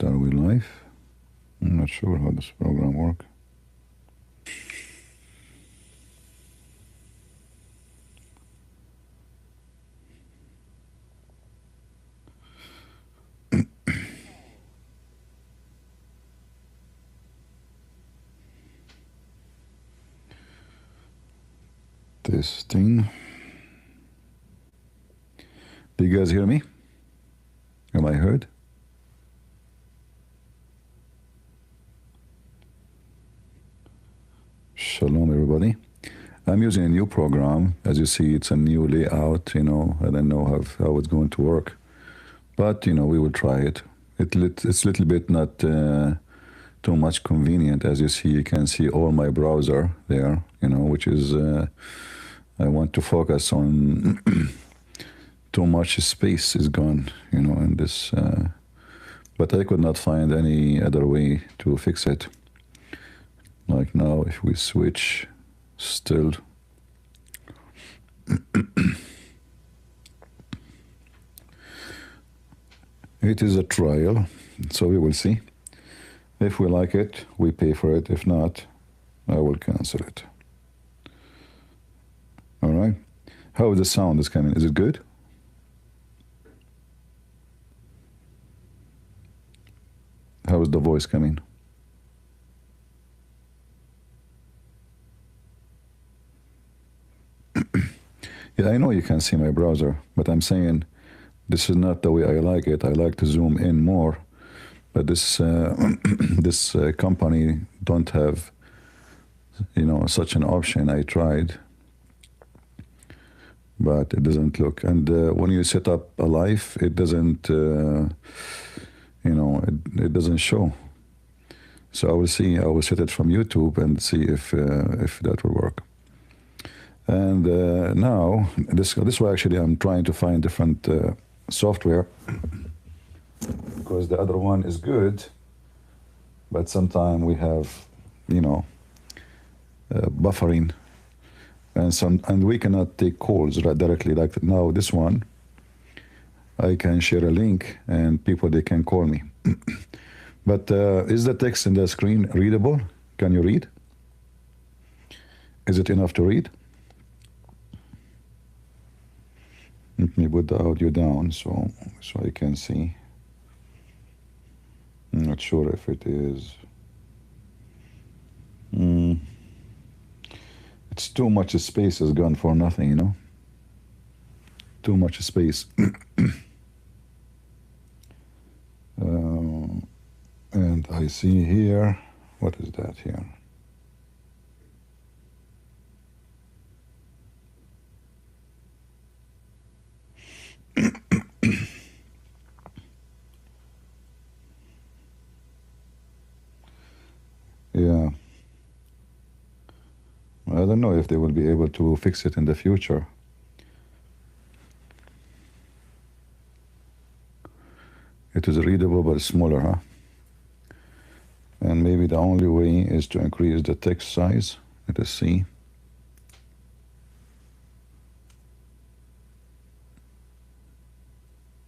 right, are we live? I'm not sure how this program works. Testing. Do you guys hear me? Am I heard? Shalom, everybody. I'm using a new program. As you see, it's a new layout. I don't know how it's going to work, but we will try it. It's a little bit not too much convenient. As you see, you can see all my browser there. Which is I want to focus on. Too much space is gone. In this. But I could not find any other way to fix it. Like now, if we switch, still. It is a trial, so we will see. If we like it, we pay for it. If not, I will cancel it. All right. How is the sound is coming? Is it good? How is the voice coming? Yeah, I know you can see my browser, but I'm saying this is not the way I like it. I like to zoom in more, but this this company don't have such an option. I tried, but it doesn't look. And when you set up a live, it doesn't. It doesn't show. So I will see. I will set it from YouTube and see if that will work. And now this way actually I'm trying to find different software because the other one is good, but sometimes we have buffering and we cannot take calls directly. Like now this one, I can share a link and people they can call me. But is the text in the screen readable? Can you read? Is it enough to read? Let me put the audio down so I can see. I'm not sure if it is. It's too much space is gone for nothing, Too much space. And I see here, what is that here? Yeah. I don't know if they will be able to fix it in the future. It is readable but smaller, huh? And maybe the only way is to increase the text size. Let us see.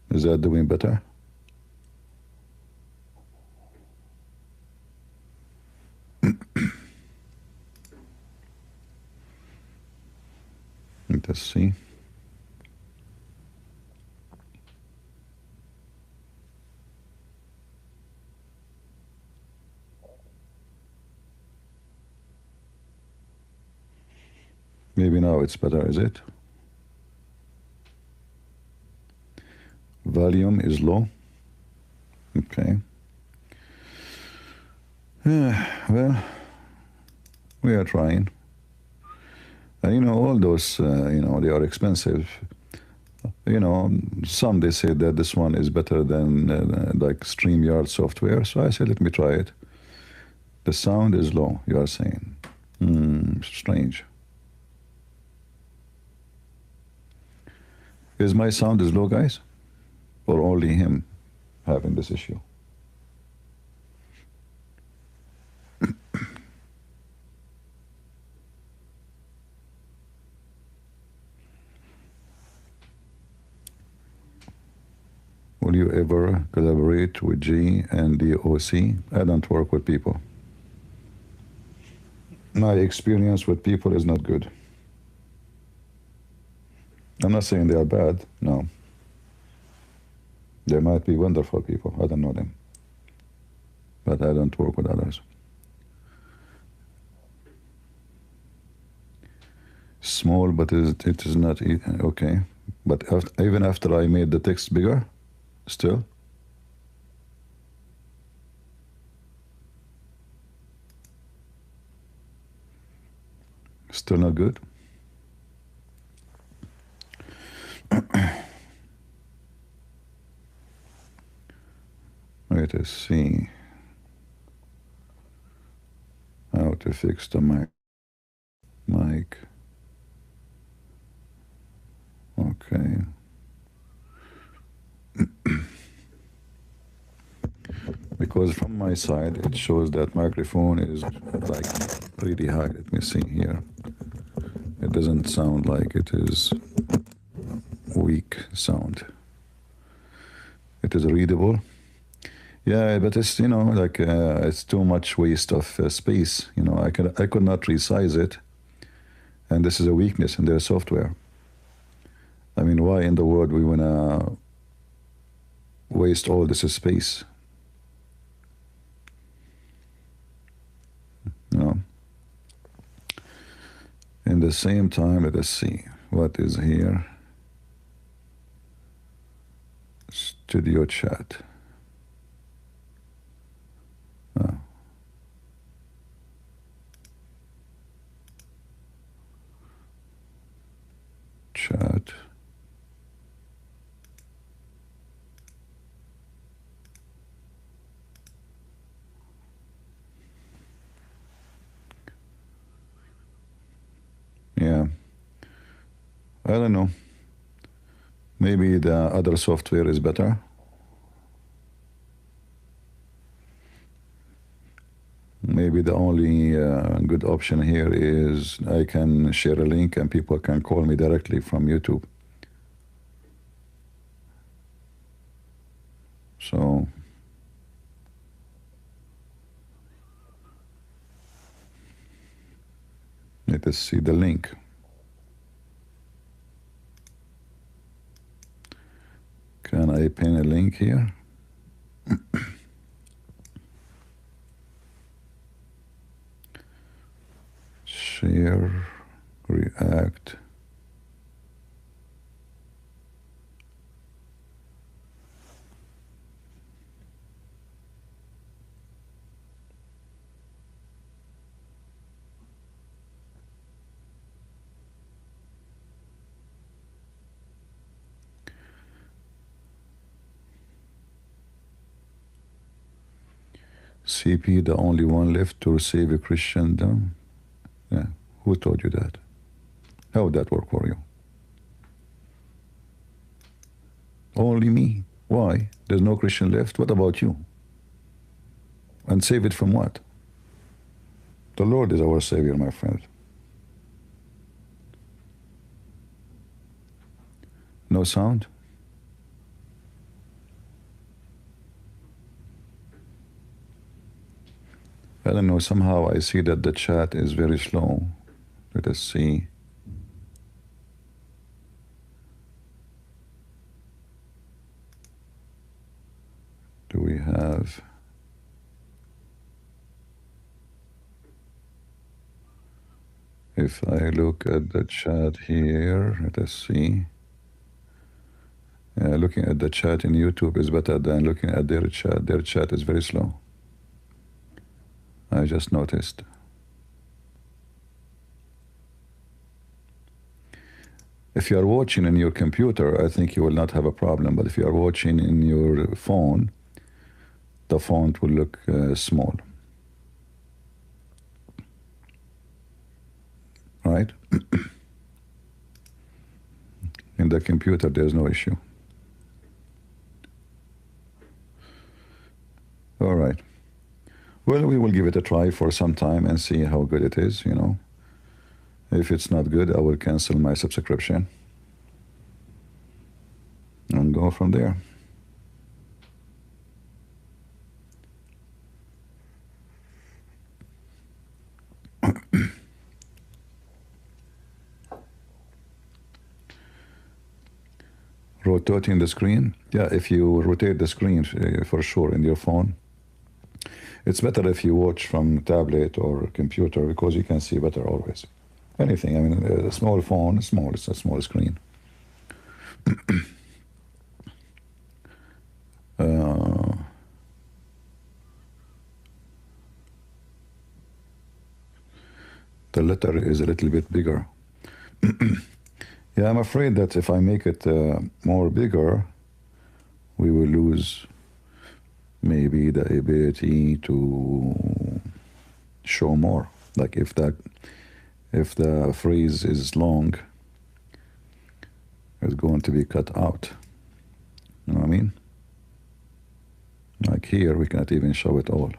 Is that doing better? Let us see. Maybe now it's better, is it? Volume is low. Okay. Well, we are trying. And all those, they are expensive. Some they say that this one is better than like StreamYard software. So I said, let me try it. The sound is low, you are saying. Strange. Is my sound is low, guys? Or only him having this issue? Will you ever collaborate with G and the OC? I don't work with people. My experience with people is not good. I'm not saying they are bad, no. They might be wonderful people, I don't know them. But I don't work with others. Small, but it is not, okay. But even after I made the text bigger, still? Still not good? Let us see how to fix the mic. Okay. Because from my side it shows that microphone is like pretty high. Let me see here. It doesn't sound like it is weak sound. It is readable. Yeah, but it's, you know, like it's too much waste of space. You know, I could not resize it, and this is a weakness in their software. I mean, why in the world we wanna waste all this space? You know. In the same time, let us see what is here. Studio chat. Oh. Chat. Yeah. I don't know. Maybe the other software is better. Maybe the only good option here is I can share a link and people can call me directly from YouTube. So let us see the link. Can I pin a link here? Share, react. CP, the only one left to save a Christian down. Yeah, who told you that? How would that work for you? Only me. Why? There's no Christian left. What about you? And save it from what? The Lord is our Savior, my friend. No sound? I don't know, somehow I see that the chat is very slow. Let us see. Do we have... If I look at the chat here, let us see. Looking at the chat in YouTube is better than looking at their chat. Their chat is very slow. I just noticed. If you are watching in your computer, I think you will not have a problem. But if you are watching in your phone, the font will look small. Right? In the computer, there's no issue. All right. Well, we will give it a try for some time and see how good it is, you know. If it's not good, I will cancel my subscription and go from there. Rotating the screen? Yeah, if you rotate the screen for sure in your phone. It's better if you watch from tablet or computer because you can see better always. Anything, I mean, a small phone, small, it's a small screen. The letter is a little bit bigger. Yeah, I'm afraid that if I make it more bigger, we will lose maybe the ability to show more. Like if the phrase is long, it's going to be cut out. You know what I mean? Like here, we cannot even show it all.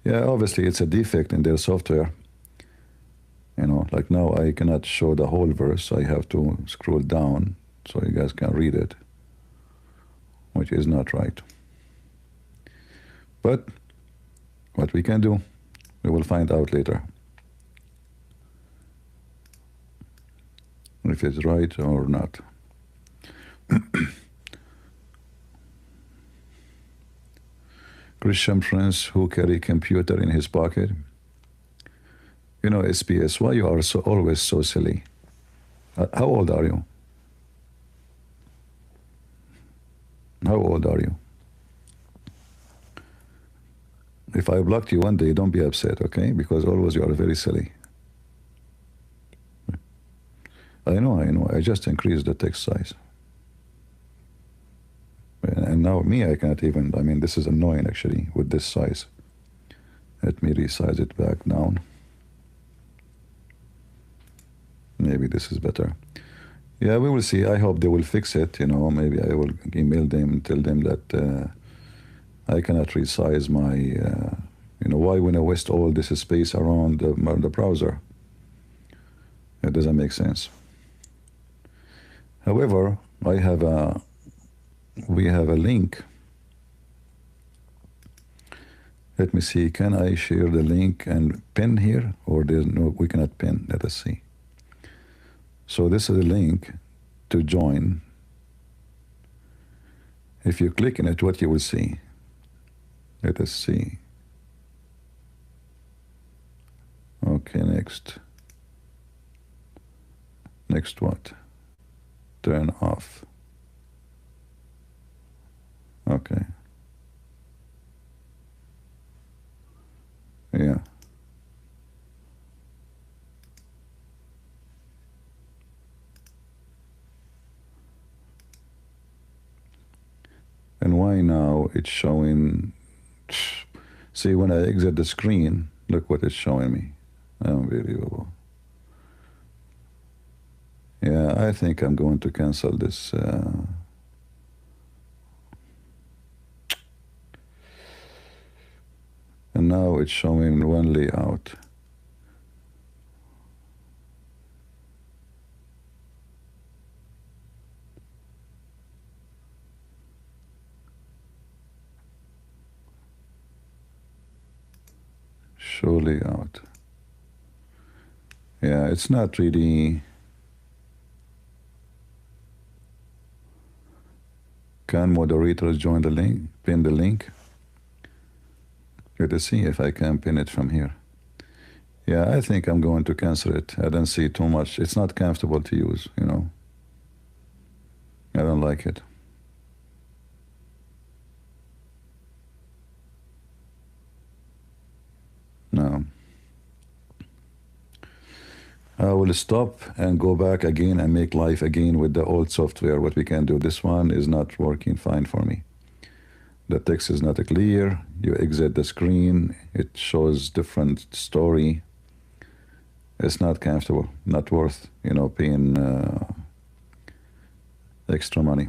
Yeah, obviously it's a defect in their software. You know, like now I cannot show the whole verse. I have to scroll down so you guys can read it, which is not right. But what we can do, we will find out later if it's right or not. Christian friends who carry computer in his pocket. You know, SPS, why you are always so silly? How old are you? How old are you? If I blocked you one day, don't be upset, okay? Because always you are very silly. I know. I just increased the text size. And now me, I cannot even, I mean, this is annoying actually with this size. Let me resize it back down. Maybe this is better. Yeah, we will see. I hope they will fix it. You know, maybe I will email them and tell them that I cannot resize my, you know, why when I waste all this space around the browser? It doesn't make sense. However, we have a link. Let me see, can I share the link and pin here? Or there's no, we cannot pin, let us see. So this is a link to join. If you click on it, what you will see? Let us see. Okay, next. Next what? Turn off. Okay. Yeah. And why now it's showing? See, when I exit the screen, look what it's showing me. Unbelievable. Yeah, I think I'm going to cancel this. And now it's showing one layout. Show layout. Yeah, it's not really. Can moderators join the link? Pin the link? Let us see if I can pin it from here. Yeah, I think I'm going to cancel it. I don't see too much. It's not comfortable to use, you know. I don't like it. No. I will stop and go back again and make live again with the old software. What we can do. This one is not working fine for me. The text is not clear. You exit the screen. It shows different story. It's not comfortable. Not worth, you know, paying extra money.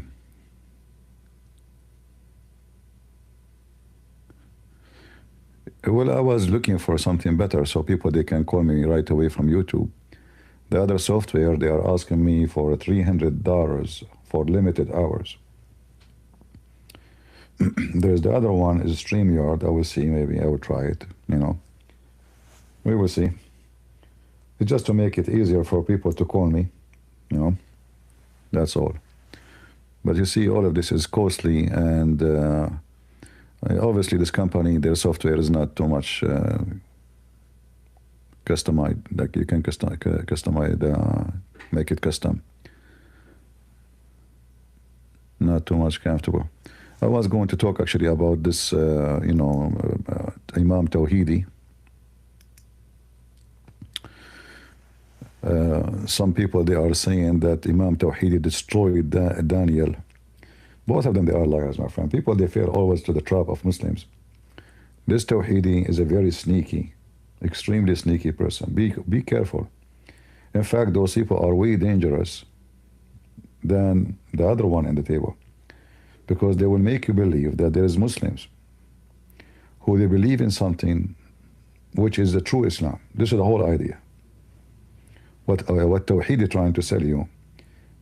Well, I was looking for something better so people, they can call me right away from YouTube. The other software, they are asking me for $300 for limited hours. There's the other one is StreamYard. I will see, maybe I will try it, you know. We will see. It's just to make it easier for people to call me, you know. That's all. But you see, all of this is costly, and obviously, this company, their software is not too much customized. Like you can customize, make it custom. Not too much comfortable. I was going to talk actually about this, Imam Tawhidi. Some people, they are saying that Imam Tawhidi destroyed Daniel. Both of them, they are liars, my friend. People, they fall always to the trap of Muslims. This Tawhidi is a very sneaky, extremely sneaky person. Be careful. In fact, those people are way dangerous than the other one in the table, because they will make you believe that there is Muslims who they believe in something which is the true Islam. This is the whole idea. What Tawhid is trying to tell you,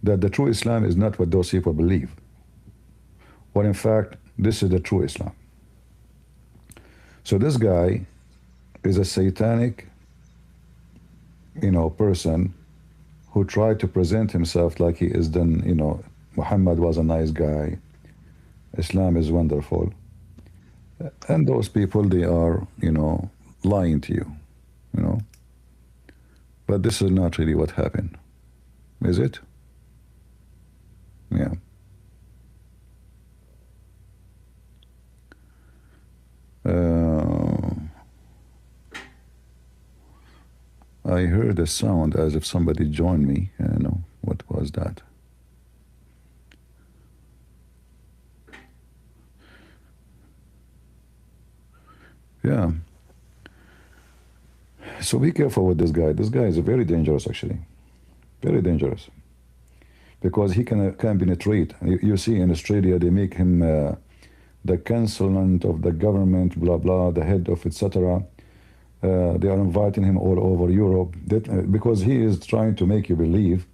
that the true Islam is not what those people believe. But in fact, this is the true Islam. So this guy is a satanic, person who tried to present himself like he is done, Muhammad was a nice guy, Islam is wonderful. And those people, they are, lying to you, But this is not really what happened, is it? Yeah. I heard a sound as if somebody joined me. What was that? Yeah. So be careful with this guy. This guy is very dangerous, actually. Very dangerous. Because he can penetrate. You see, in Australia, they make him the consultant of the government, blah, blah, the head of etc. They are inviting him all over Europe because he is trying to make you believe.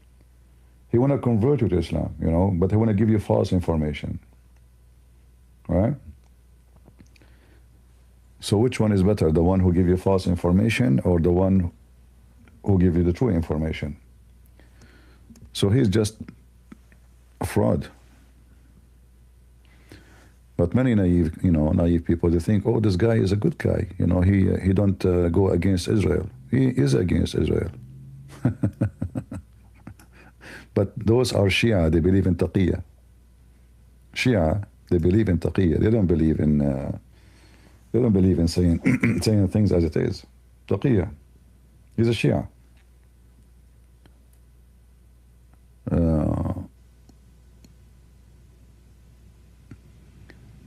He want to convert you to Islam, but he want to give you false information. Right? So which one is better? The one who give you false information or the one who give you the true information? So he's just a fraud. But many naive people, they think, oh, this guy is a good guy. He don't go against Israel. He is against Israel. But those are Shia. They believe in taqiyya. Shia, they believe in taqiyya. They don't believe in saying saying things as it is. Taqiyya. He's a Shia.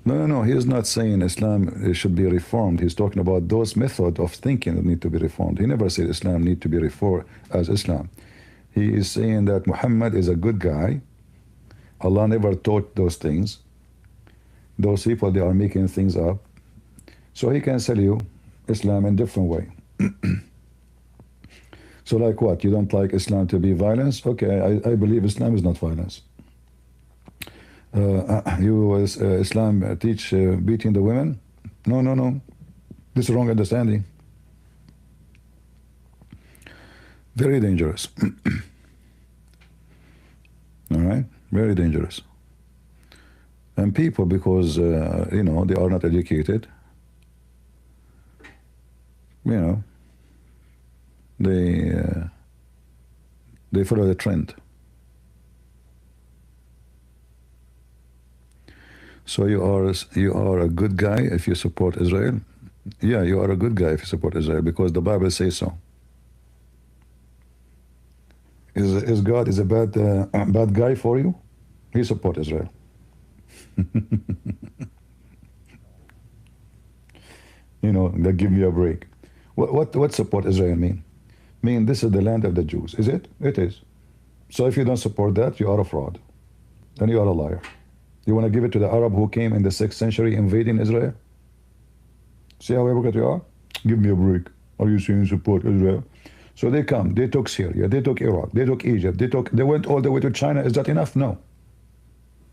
No, he is not saying Islam should be reformed. He's talking about those methods of thinking that need to be reformed. He never said Islam need to be reformed as Islam. He is saying that Muhammad is a good guy. Allah never taught those things. Those people, they are making things up. So he can sell you Islam in a different way. So like what? You don't like Islam to be violence? Okay, I believe Islam is not violence. Islam teach beating the women? No. This is wrong understanding. Very dangerous. All right? Very dangerous. And people, because, they are not educated, they follow the trend. So you are a good guy if you support Israel? Yeah, you are a good guy if you support Israel because the Bible says so. Is God a bad guy for you? He support Israel. That give me a break. What support Israel mean? Mean this is the land of the Jews. Is it? It is. So if you don't support that, you are a fraud. And you are a liar. You want to give it to the Arab who came in the 6th century invading Israel? See how hypocrite you are? Give me a break. Are you saying support Israel? So they come, they took Syria, they took Iraq, they took Egypt, they went all the way to China. Is that enough? No.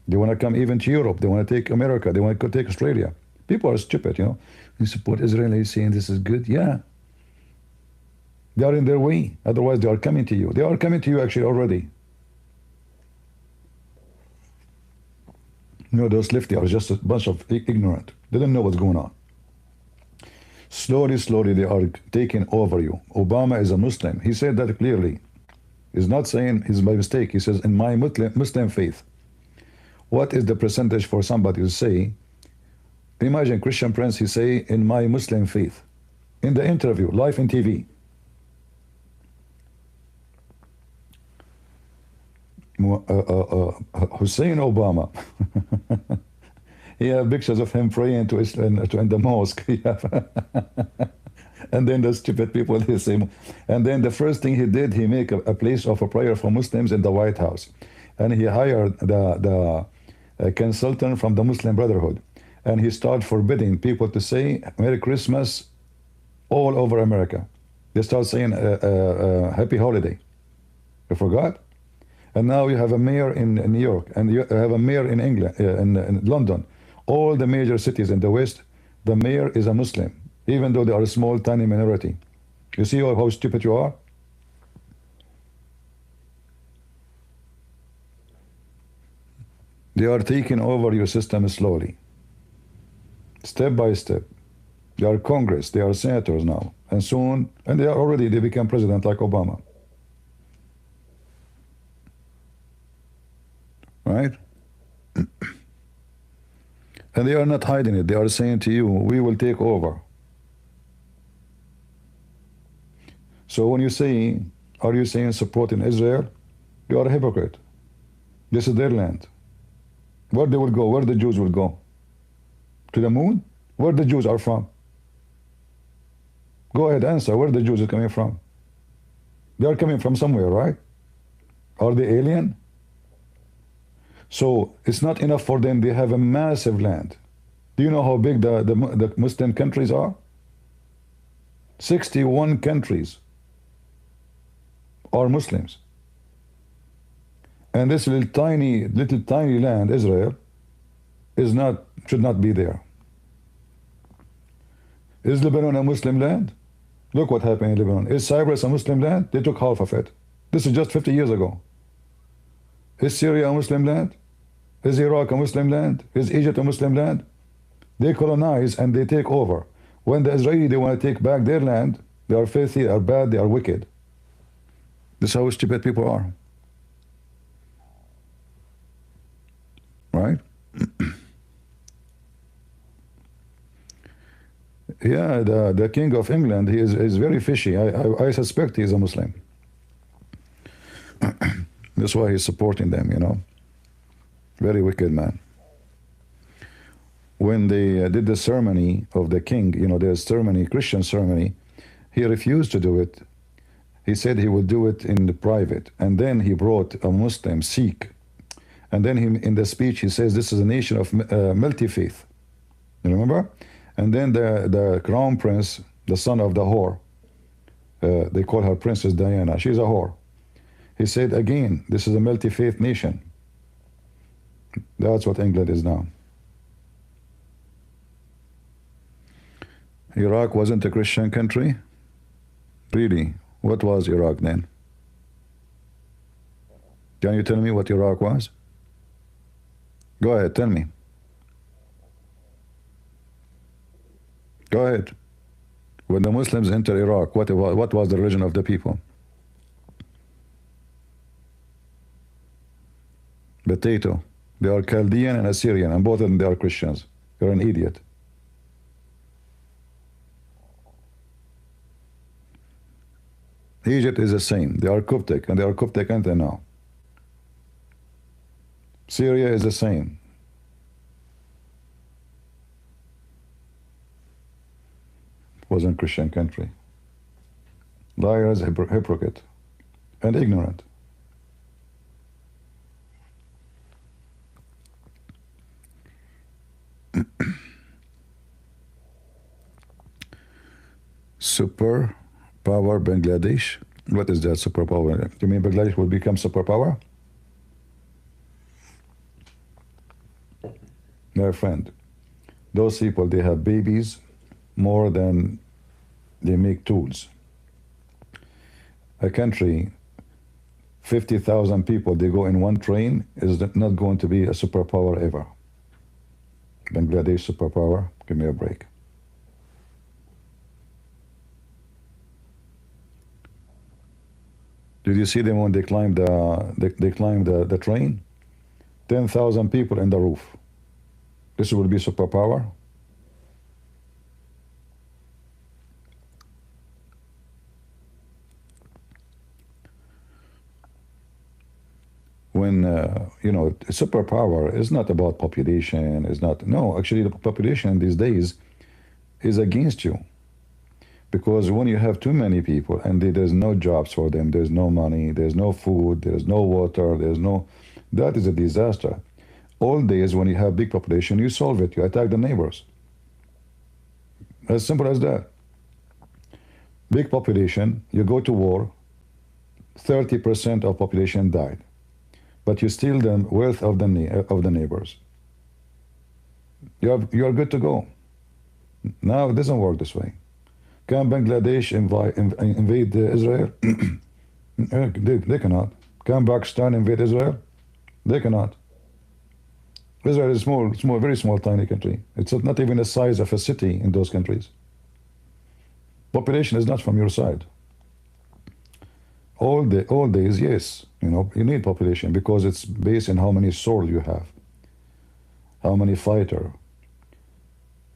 They want to come even to Europe. They want to take America. They want to take Australia. People are stupid, You support Israel, are you saying this is good? Yeah. They are in their way. Otherwise, they are coming to you. They are coming to you actually already. No, those lefty are just a bunch of ignorant. They don't know what's going on. Slowly, slowly, they are taking over you. Obama is a Muslim. He said that clearly. He's not saying it's by mistake. He says, in my Muslim faith. What is the percentage for somebody to say, imagine Christian Prince, he say, in my Muslim faith. In the interview, live in TV. Hussein Obama. He have pictures of him praying to Islam in the mosque. And then the stupid people, they say, and then the first thing he did, he make a place of a prayer for Muslims in the White House, and he hired the consultant from the Muslim Brotherhood, and he started forbidding people to say Merry Christmas all over America. They start saying Happy Holiday. You forgot? And now you have a mayor in New York, and you have a mayor in England, in London. All the major cities in the West, the mayor is a Muslim, even though they are a small, tiny minority. You see how stupid you are? They are taking over your system slowly, step by step. They are Congress, they are senators now, and soon, and they become president like Obama. Right? And they are not hiding it. They are saying to you, we will take over. So when you say, are you saying supporting Israel? You are a hypocrite. This is their land. Where they will go, where the Jews will go? To the moon? Where the Jews are from? Go ahead, answer. Where the Jews are coming from? They are coming from somewhere, right? Are they alien? So it's not enough for them. They have a massive land. Do you know how big the Muslim countries are? 61 countries are Muslims. And this little tiny land, Israel, should not be there. Is Lebanon a Muslim land? Look what happened in Lebanon. Is Cyprus a Muslim land? They took half of it. This is just 50 years ago. Is Syria a Muslim land? Is Iraq a Muslim land? Is Egypt a Muslim land? They colonize and they take over. When the Israeli, they want to take back their land, they are filthy, they are bad, they are wicked. This is how stupid people are. Right? Yeah, the King of England, he is very fishy. I suspect he is a Muslim. That's why he's supporting them, you know. Very wicked man. When they did the ceremony of the king, you know, their ceremony, Christian ceremony, he refused to do it. He said he would do it in the private. And then he brought a Muslim, Sikh. And then in the speech, he says, this is a nation of multi-faith. You remember? And then the crown prince, the son of the whore, they call her Princess Diana. She's a whore. He said, again, this is a multi-faith nation. That's what England is now. Iraq wasn't a Christian country? Really? What was Iraq then? Can you tell me what Iraq was? Go ahead, tell me. Go ahead. When the Muslims entered Iraq, what was the religion of the people? Potato. They are Chaldean and Assyrian, and both of them, they are Christians. You're an idiot. Egypt is the same. They are Coptic, and they are Coptic until now. Syria is the same. Wasn't Christian country. Liars, hypocrite, and ignorant. Superpower Bangladesh? What is that superpower? Do you mean Bangladesh will become superpower? My friend, those people, they have babies more than they make tools. A country, 50,000 people, they go in one train, is not going to be a superpower ever. Bangladesh superpower. Give me a break. Did you see them when they climbed the train? 10,000 people in the roof. This will be superpower. When superpower is not about population. Is not no. Actually, the population these days is against you, because when you have too many people and there's no jobs for them, there's no money, there's no food, there's no water, that is a disaster. All days when you have big population, you solve it. You attack the neighbors. As simple as that. Big population, you go to war. 30% of population died, but you steal the wealth of the neighbors. You're good to go. Now it doesn't work this way. Can Bangladesh invade Israel? They cannot. Can Pakistan invade Israel? They cannot. Israel is small, very small, tiny country. It's not even the size of a city in those countries. Population is not from your side. All days, yes, you need population because it's based on how many swords you have, how many fighter.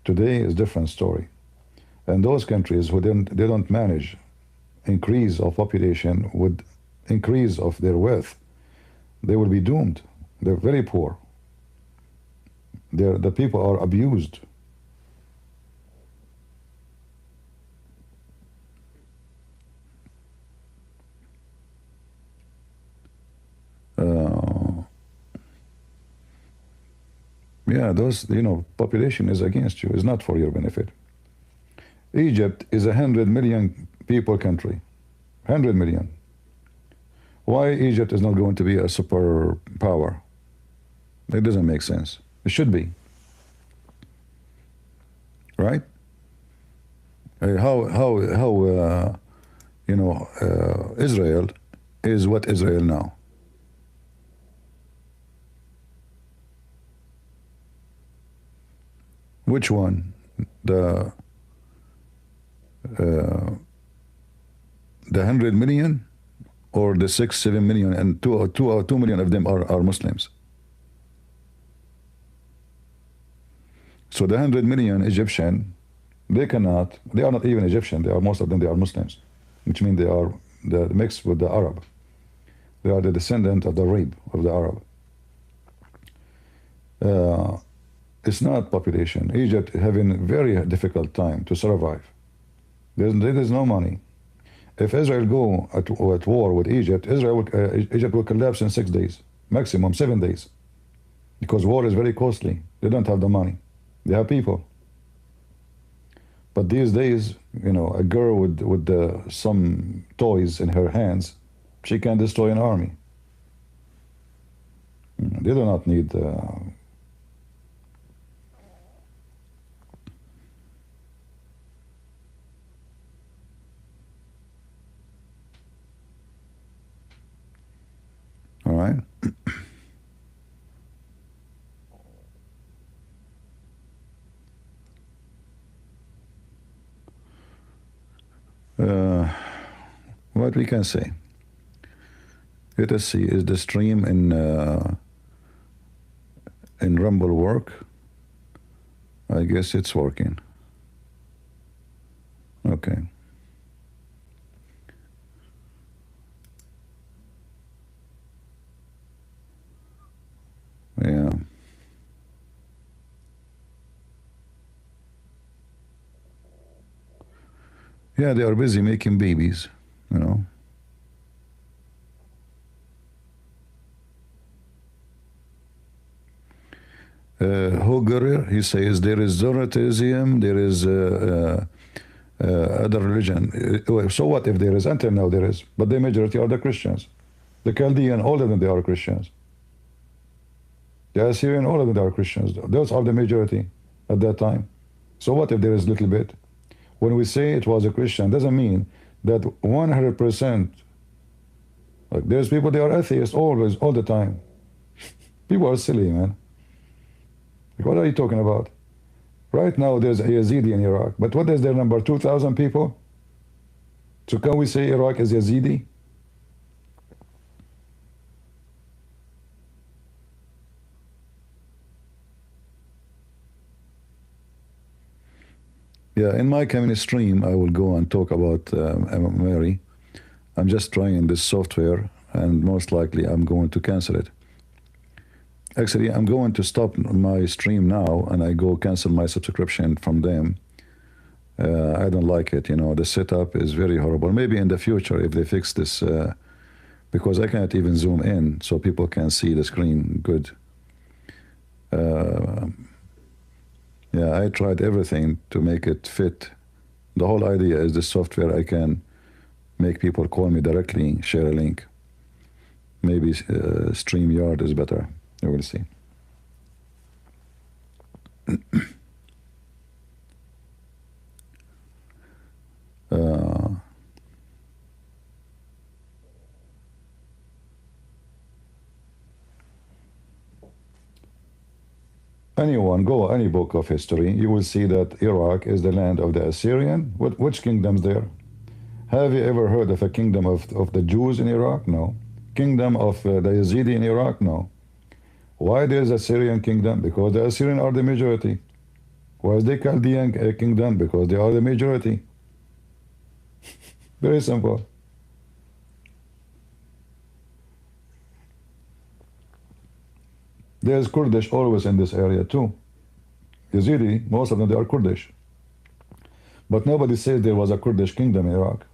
Today is different story. And those countries who they don't manage increase of population with increase of their wealth, they will be doomed. They're very poor. The people are abused. Yeah, those population is against you. It's not for your benefit. Egypt is 100 million people country. 100 million. Why Egypt is not going to be a superpower? It doesn't make sense. It should be. Right? How Israel is what Israel now. Which one? The 100 million or the 6-7 million, and 2 million of them are Muslims. So the 100 million Egyptian, they are not even Egyptian. Most of them they are Muslims, which means they are mixed with the Arab. They are the descendant of the Arab, of the Arab. It's not population. Egypt having very difficult time to survive. There is no money. If Israel go at war with Egypt, Egypt will collapse in 6 days, maximum 7 days, because war is very costly. They don't have the money. They have people. But these days, a girl with some toys in her hands, she can destroy an army. They do not need. All right. What we can say. Let us see. Is the stream in Rumble work? I guess it's working. Okay. Yeah. Yeah, they are busy making babies, Hooger, he says there is Zoroastrianism, there is other religion. So what if there is? Until now there is, but the majority are the Christians. The Chaldean, all of them, they are Christians. The Assyrian, all of them, they are Christians. Those are the majority at that time. So what if there is little bit? When we say it was a Christian, doesn't mean that 100%. Like there's people, they are atheists always, all the time. People are silly, man. What are you talking about? Right now there's a Yazidi in Iraq, but what is their number? 2,000 people? So can we say Iraq is Yazidi? Yeah, in my coming stream, I will go and talk about Mary. I'm just trying this software, and most likely I'm going to cancel it. Actually, I'm going to stop my stream now, and I go cancel my subscription from them. I don't like it. You know, the setup is very horrible. Maybe in the future, if they fix this, because I can't even zoom in so people can see the screen good. Yeah, I tried everything to make it fit. The whole idea is this software I can make people call me directly, share a link. Maybe StreamYard is better. You will see. Anyone go any book of history, you will see that Iraq is the land of the Assyrian. Which kingdoms there? Have you ever heard of a kingdom of the Jews in Iraq? No. Kingdom of the Yazidi in Iraq? No. Why there is a Syrian kingdom? Because the Assyrian are the majority. Why is the Chaldean kingdom? Because they are the majority. Very simple. There's Kurdish always in this area too. Yazidi, most of them, they are Kurdish. But nobody says there was a Kurdish kingdom in Iraq.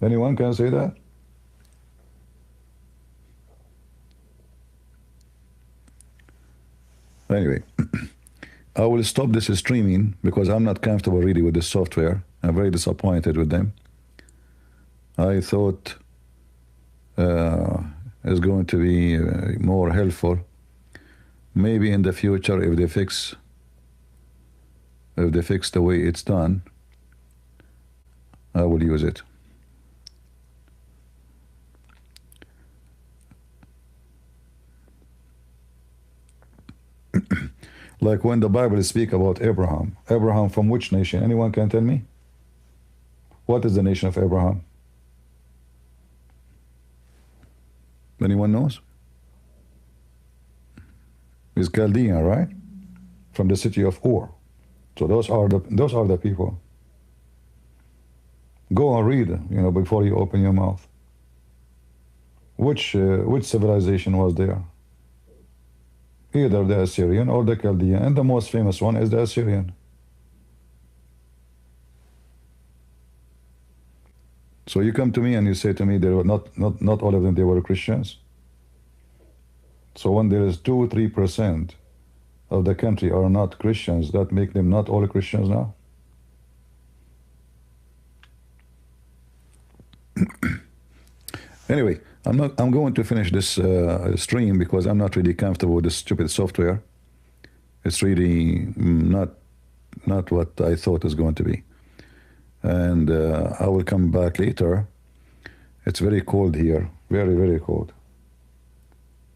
Anyone can say that? Anyway, I will stop this streaming because I'm not comfortable really with this software. I'm very disappointed with them. I thought it's going to be more helpful. Maybe in the future, if they fix the way it's done, I will use it. Like when the Bible speaks about Abraham. Abraham from which nation? Anyone can tell me? What is the nation of Abraham? Anyone knows? Is Chaldean, right? From the city of Ur. So those are the people. Go and read, you know, before you open your mouth. Which civilization was there? Either the Assyrian or the Chaldean, and the most famous one is the Assyrian. So you come to me and you say to me, they were not all of them, they were Christians. So when there is 2-3% of the country are not Christians, that make them not all Christians now? Anyway, I'm going to finish this stream because I'm not really comfortable with this stupid software. It's really not what I thought it was going to be. And I will come back later. It's very cold here, very, very cold.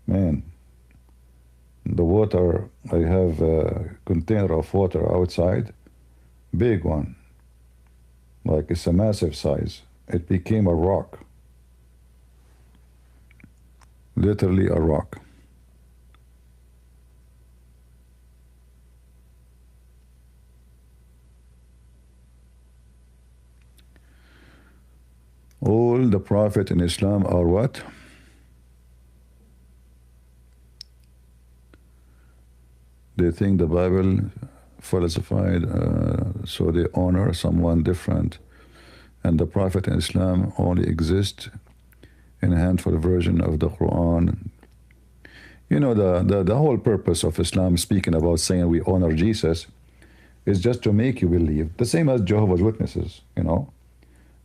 Man, the water, I have a container of water outside, big one, like it's a massive size. It became a rock, literally a rock. All the prophets in Islam are what? They think the Bible falsified, so they honor someone different. And the Prophet in Islam only exists in a handful version of the Quran. You know, the whole purpose of Islam, speaking about saying we honor Jesus, is just to make you believe. The same as Jehovah's Witnesses, you know.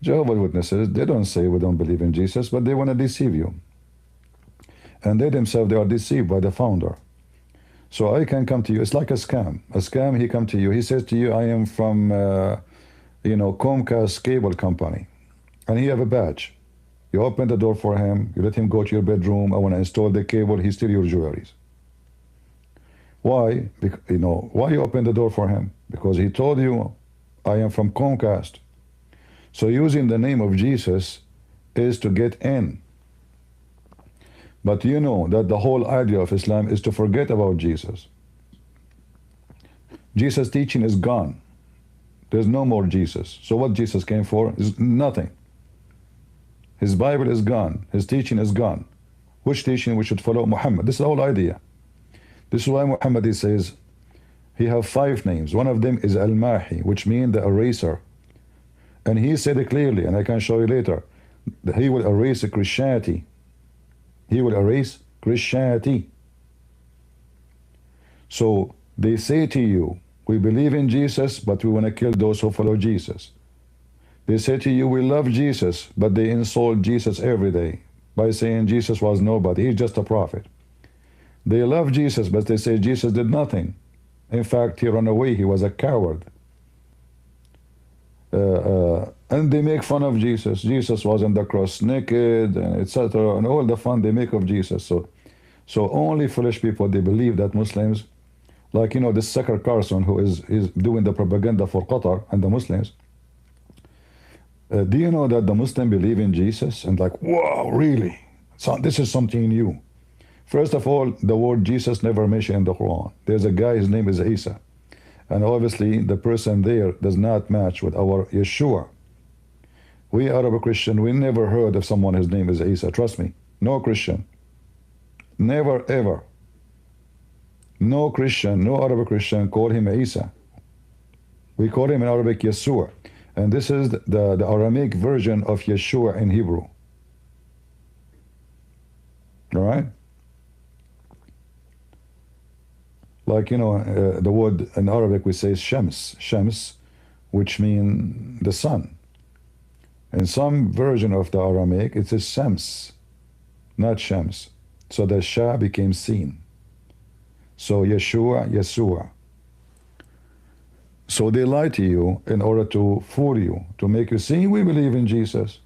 Jehovah's Witnesses, they don't say we don't believe in Jesus, but they want to deceive you. And they themselves, they are deceived by the founder. So I can come to you, it's like a scam. A scam, he come to you, he says to you, I am from, you know, Comcast cable company. And he have a badge. You open the door for him, you let him go to your bedroom, I want to install the cable, he steal your jewelries. Why? You know, why you open the door for him? Because he told you, I am from Comcast. So using the name of Jesus is to get in. But you know that the whole idea of Islam is to forget about Jesus. Jesus' teaching is gone. There's no more Jesus. So what Jesus came for is nothing. His Bible is gone. His teaching is gone. Which teaching we should follow? Muhammad. This is the whole idea. This is why Muhammad, he says, he have 5 names. One of them is Al-Mahi, which means the eraser. And he said it clearly, and I can show you later, that he will erase Christianity. He will erase Christianity. So they say to you, we believe in Jesus, but we want to kill those who follow Jesus. They say to you, we love Jesus, but they insult Jesus every day by saying Jesus was nobody, he's just a prophet. They love Jesus, but they say Jesus did nothing. In fact, he ran away, he was a coward. And they make fun of Jesus. Jesus was on the cross naked, and etc. And all the fun they make of Jesus. So only foolish people, they believe that Muslims, like, you know, this Sucker Carson, who is doing the propaganda for Qatar and the Muslims. Do you know that the Muslims believe in Jesus? And like, wow, really? So this is something new. First of all, the word Jesus never mentioned in the Quran. There's a guy, his name is Isa. And obviously the person there does not match with our Yeshua. We Arab Christian, we never heard of someone whose name is Isa. Trust me. No Christian. Never ever. No Christian, no Arab Christian call him Isa. We call him in Arabic Yeshua. And this is the Aramaic version of Yeshua in Hebrew. All right? Like, you know, the word in Arabic we say Shams, Shams, which means the sun. In some version of the Aramaic, it says Shams, not Shams. So the Shah became seen. So Yeshua, Yeshua. So they lie to you in order to fool you, to make you see, we believe in Jesus.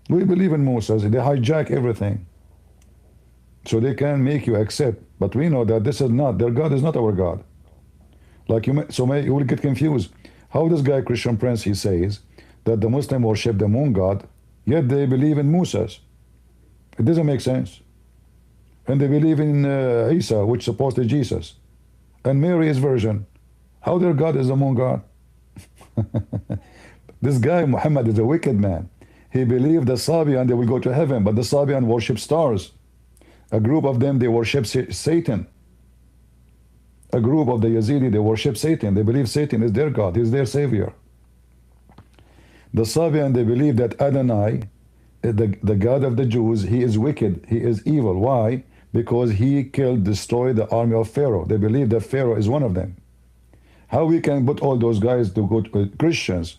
We believe in Moses. They hijack everything. So they can make you accept. But we know that this is not, their God is not our God. Like you will get confused. How this guy, Christian Prince, he says that the Muslim worship the moon god, yet they believe in Moses. It doesn't make sense. And they believe in Isa, which supposedly Jesus. And Mary is virgin. How their God is the moon god? This guy, Muhammad, is a wicked man. He believed the Sabian, they will go to heaven, but the Sabian worship stars. A group of them, they worship Satan. A group of the Yazidi, they worship Satan. They believe Satan is their God, he's their savior. The Sabian, they believe that Adonai, the God of the Jews, he is wicked, he is evil. Why? Because he killed, destroyed the army of Pharaoh. They believe that Pharaoh is one of them. How we can put all those guys to go to Christians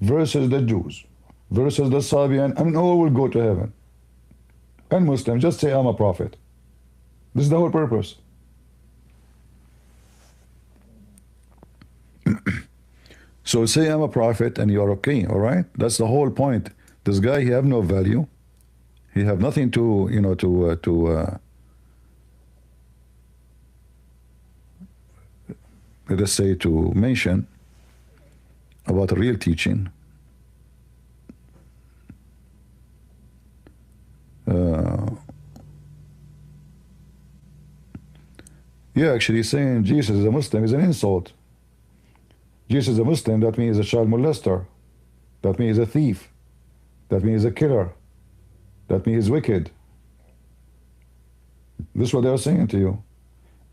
versus the Jews versus the Sabian, and all will go to heaven. And Muslims, just say I'm a prophet. This is the whole purpose. So say I'm a prophet and you're okay, all right? That's the whole point. This guy, he have no value. He have nothing to, you know, let us say, to mention about real teaching. Yeah, actually saying Jesus is a Muslim is an insult. Jesus is a Muslim, that means a child molester. That means a thief. That means a killer. That means wicked. This is what they are saying to you.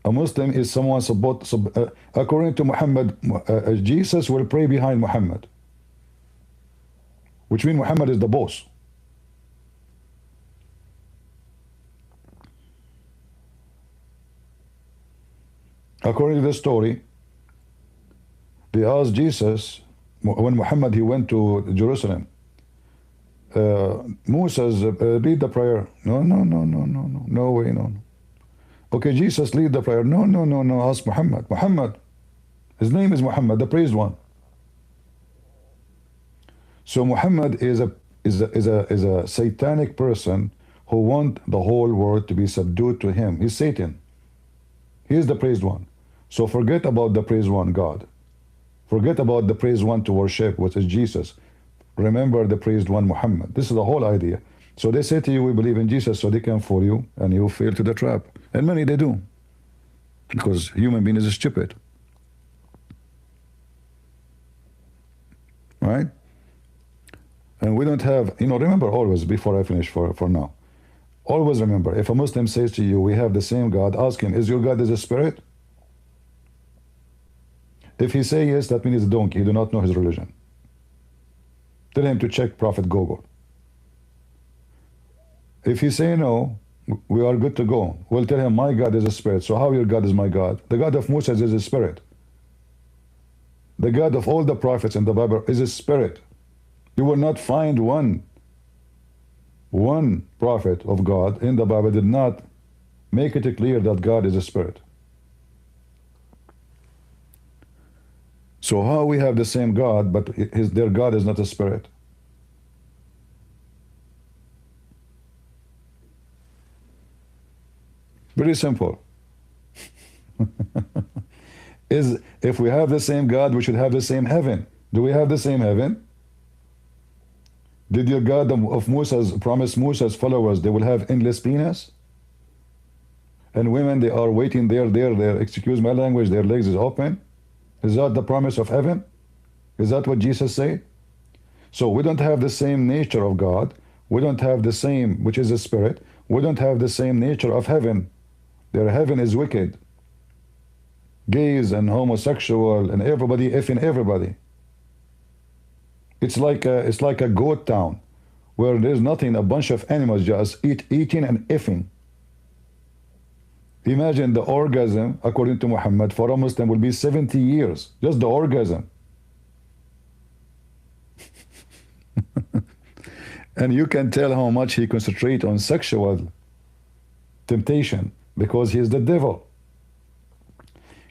A Muslim is someone, according to Muhammad, Jesus will pray behind Muhammad. Which means Muhammad is the boss. According to the story, they asked Jesus, when Muhammad, he went to Jerusalem, Moses, read the prayer. No way, no. Okay, Jesus, lead the prayer. No, ask Muhammad. Muhammad, his name is Muhammad, the praised one. So Muhammad is a satanic person who want the whole world to be subdued to him. He's Satan. He is the praised one. So forget about the praised one, God. Forget about the praised one to worship, which is Jesus. Remember the praised one, Muhammad. This is the whole idea. So they say to you, we believe in Jesus, so they can fool you, and you fall to the trap. And many they do, because human being is stupid. Right? And we don't have, remember always, before I finish for now, always remember, if a Muslim says to you, we have the same God, ask him, is your God is a spirit? If he say yes, that means he's a donkey. You do not know his religion. Tell him to check Prophet Google. If he say no, we are good to go. We'll tell him, my God is a spirit. So how your God is my God? The God of Moses is a spirit. The God of all the prophets in the Bible is a spirit. You will not find one prophet of God in the Bible did not make it clear that God is a spirit. So how we have the same God, but their God is not a spirit? Very simple. If we have the same God, we should have the same heaven. Do we have the same heaven? Did your God of Moses promise Moses' followers they will have endless penis? And women, they are waiting there, excuse my language, their legs is open? Is that the promise of heaven? Is that what Jesus said? So we don't have the same nature of God. We don't have the same, which is a spirit. We don't have the same nature of heaven. Their heaven is wicked. Gays and homosexual and everybody effing everybody. It's like a goat town where there's nothing, a bunch of animals just eating and effing. Imagine the orgasm, according to Muhammad, for a Muslim will be 70 years. Just the orgasm. And you can tell how much he concentrates on sexual temptation because he is the devil.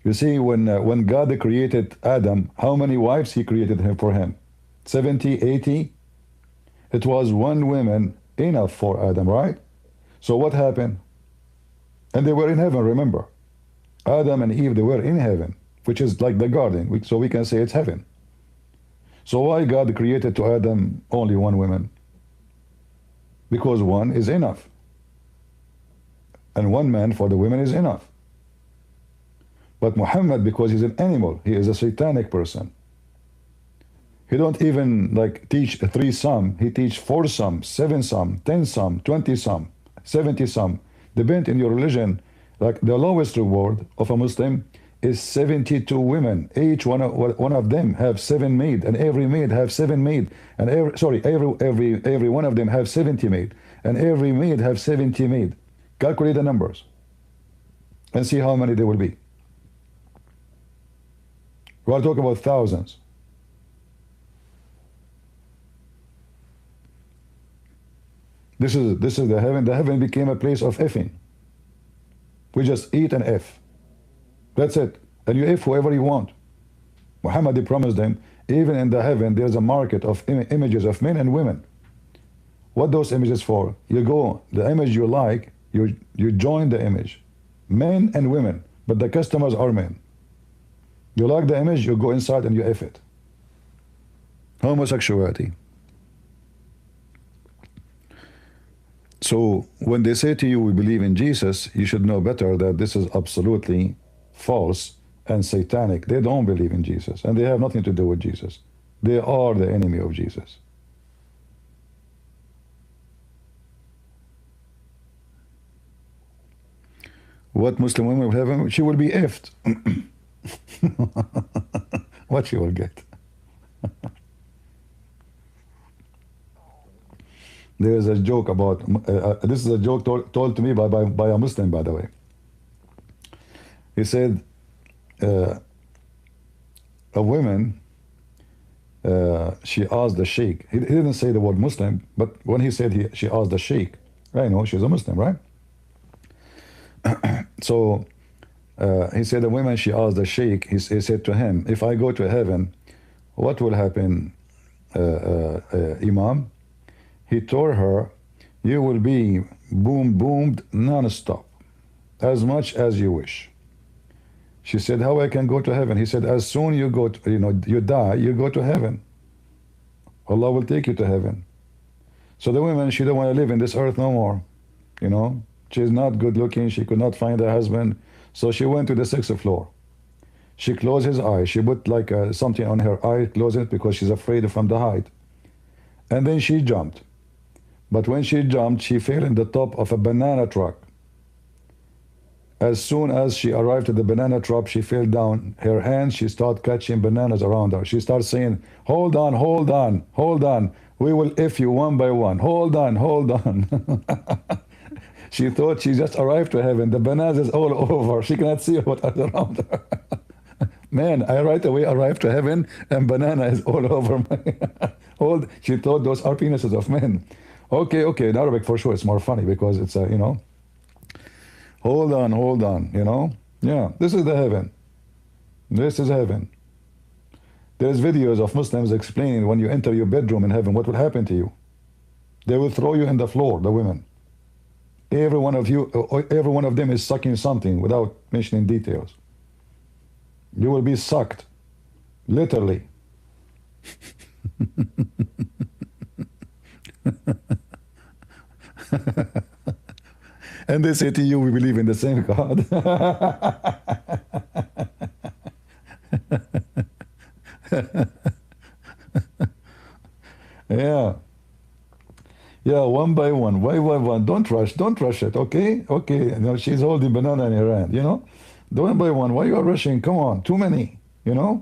You see, when God created Adam, how many wives he created for him? 70, 80? It was one woman enough for Adam, right? So what happened? And they were in heaven, remember. Adam and Eve, they were in heaven, which is like the garden, so we can say it's heaven. So why God created to Adam only one woman? Because one is enough. And one man for the women is enough. But Muhammad, because he's an animal, he is a satanic person. He don't even teach 3 some, he teach 4 some, 7 some, 10 some, 20 some, 70 some. Depend in your religion, like the lowest reward of a Muslim is 72 women. Each one of them have 7 maid, and every maid have 7 maid, and every one of them have 70 maid, and every maid have 70 maid. Calculate the numbers and see how many there will be. We are talking about thousands. This is the heaven. The heaven became a place of effing. We just eat and F. That's it. And you F whoever you want. Muhammad promised them, even in the heaven, there's a market of images of men and women. What those images for? You go, the image you like, you join the image. Men and women, but the customers are men. You like the image, you go inside and you F it. Homosexuality. So when they say to you, we believe in Jesus, you should know better that this is absolutely false and satanic. They don't believe in Jesus, and they have nothing to do with Jesus. They are the enemy of Jesus. What Muslim woman will have? She will be effed. What she will get? There is a joke about, this is a joke told to me by a Muslim, by the way. He said, a woman, she asked the sheikh, he didn't say the word Muslim, but when he said she asked the sheikh, I know she's a Muslim, right? So he said, a woman, she asked the sheikh, he said to him, if I go to heaven, what will happen, Imam? He told her, you will be boomed non-stop, as much as you wish. She said, how I can go to heaven? He said, as soon you go to, you die, you go to heaven. Allah will take you to heaven. So the woman, she don't want to live in this earth no more. She's not good looking. She could not find a husband. So she went to the 6th floor. She closed his eye. She put like something on her eye, closed it because she's afraid from the height. And then she jumped. But when she jumped, she fell in the top of a banana truck. As soon as she arrived at the banana truck, she fell down. Her hands, she started catching bananas around her. She started saying, hold on, hold on, hold on. We will F you one by one. Hold on, hold on. She thought she just arrived to heaven. The bananas is all over. She cannot see what is around her. Man, I right away arrived to heaven and banana is all over my she thought those are penises of men. Okay, in Arabic for sure it's more funny because it's hold on, Yeah, this is the heaven. This is heaven. There's videos of Muslims explaining when you enter your bedroom in heaven, what will happen to you. They will throw you in the floor, the women. Every one of them is sucking something without mentioning details. You will be sucked, literally. And they say to you, we believe in the same God. Yeah. Yeah, one by one. One. Don't rush it, okay? Okay. She's holding banana in her hand, One by one. Why you are rushing? Come on, too many, Yeah.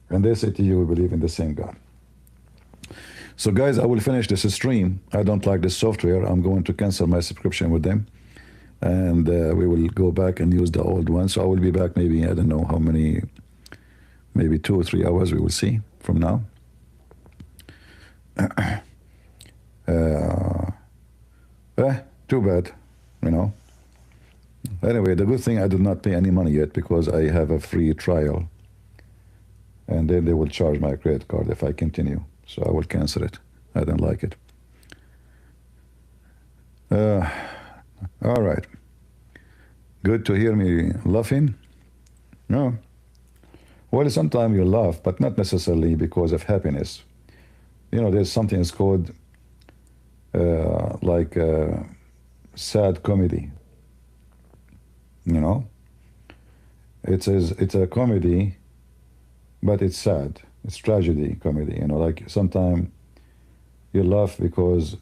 And they say to you, we believe in the same God. So guys, I will finish this stream. I don't like this software. I'm going to cancel my subscription with them. And we will go back and use the old one. So I will be back maybe, I don't know how many, maybe 2 or 3 hours, we will see from now. Too bad, Anyway, the good thing I did not pay any money yet because I have a free trial. And then they will charge my credit card if I continue. So I will cancel it. I don't like it. All right. Good to hear me laughing. No. Well, sometimes you laugh, but not necessarily because of happiness. There's something that's called like sad comedy. It's a comedy, but it's sad. It's tragedy comedy. Like sometimes you laugh because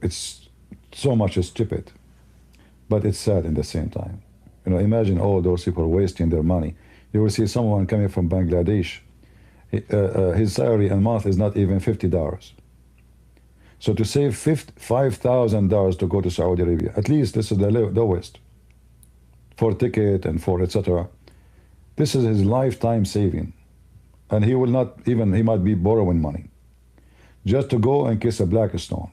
it's so much stupid, but it's sad in the same time. Imagine all those people wasting their money. You will see someone coming from Bangladesh. His salary a month is not even $50. So to save $5,000 to go to Saudi Arabia, at least this is the lowest, for ticket and for etc. This is his lifetime saving. And he will not even, he might be borrowing money just to go and kiss a black stone.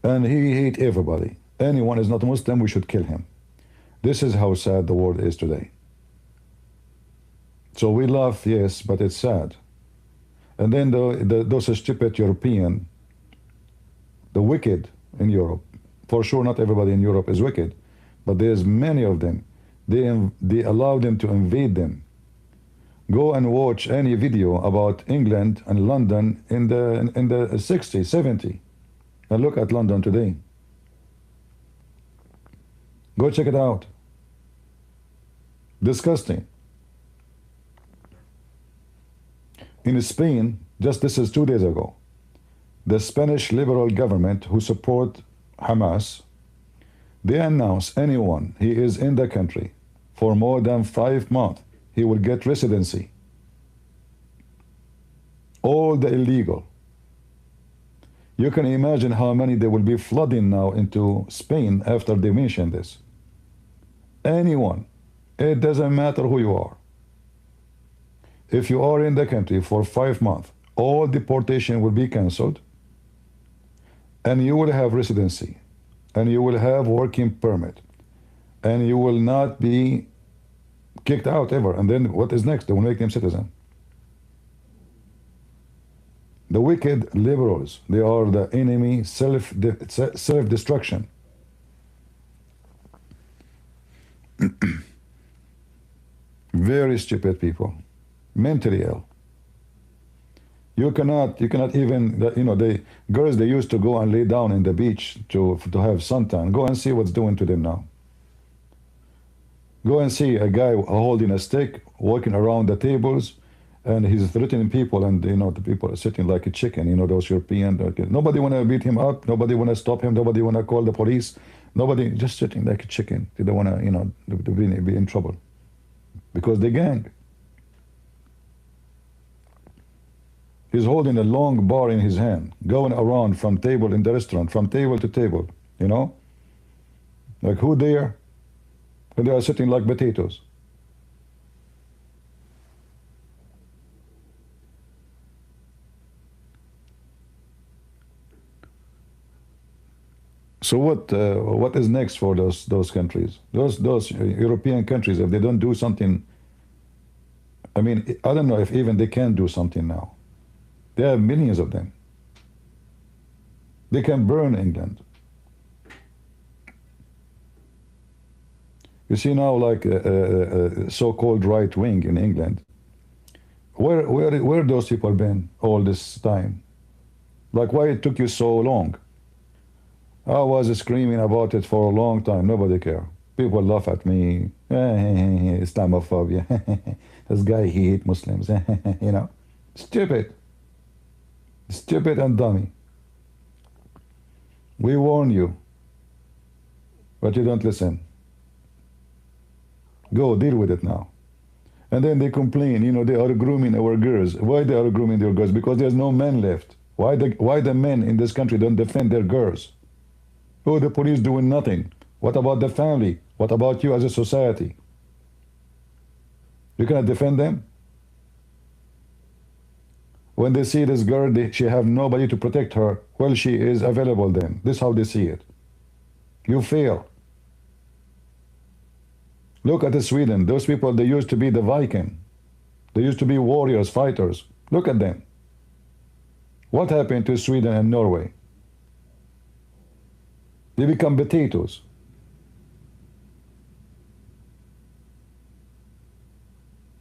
And he hate everybody. Anyone is not a Muslim, we should kill him. This is how sad the world is today. So we laugh, yes, but it's sad. And then those stupid European, the wicked in Europe, for sure not everybody in Europe is wicked, but there's many of them. They allow them to invade them. Go and watch any video about England and London in the 60s, 70s, and look at London today. Go check it out. Disgusting. In Spain, just this is 2 days ago, the Spanish liberal government who support Hamas, they announce anyone he is in the country for more than 5 months, he will get residency. All the illegal. You can imagine how many they will be flooding now into Spain after they mention this. Anyone, it doesn't matter who you are. If you are in the country for 5 months, all deportation will be cancelled, and you will have residency, and you will have working permit, and you will not be kicked out ever. And then what is next? They will make them citizen. The wicked liberals, they are the enemy, self-destruction. Very stupid people, mentally ill. You cannot even, the girls, they used to go and lay down in the beach to have suntan. Go and see what's doing to them now. Go and see a guy holding a stick, walking around the tables, and he's threatening people, and the people are sitting like a chicken. Those European. Nobody want to beat him up. Nobody want to stop him. Nobody want to call the police. Nobody, just sitting like a chicken. They don't want to, be in trouble, because the gang. He's holding a long bar in his hand, going around from table in the restaurant, from table to table. Like who there? And they are sitting like potatoes. So what is next for those countries? Those European countries, if they don't do something, I mean, I don't know if even they can do something now. There are millions of them. They can burn England. You see now, like so-called right wing in England. Where those people been all this time? Like, why it took you so long? I was screaming about it for a long time. Nobody care. People laugh at me. Islamophobia. This guy, he hate Muslims. Stupid. Stupid and dummy. We warn you, but you don't listen. Go deal with it now. And then they complain, they are grooming our girls. Why they are grooming their girls? Because there's no men left. Why the men in this country don't defend their girls? Oh, the police doing nothing. What about the family? What about you as a society? You cannot defend them? When they see this girl, she have nobody to protect her. Well, she is available then. This is how they see it. You fail. Look at Sweden. Those people, they used to be the Viking. They used to be warriors, fighters. Look at them. What happened to Sweden and Norway? They become potatoes.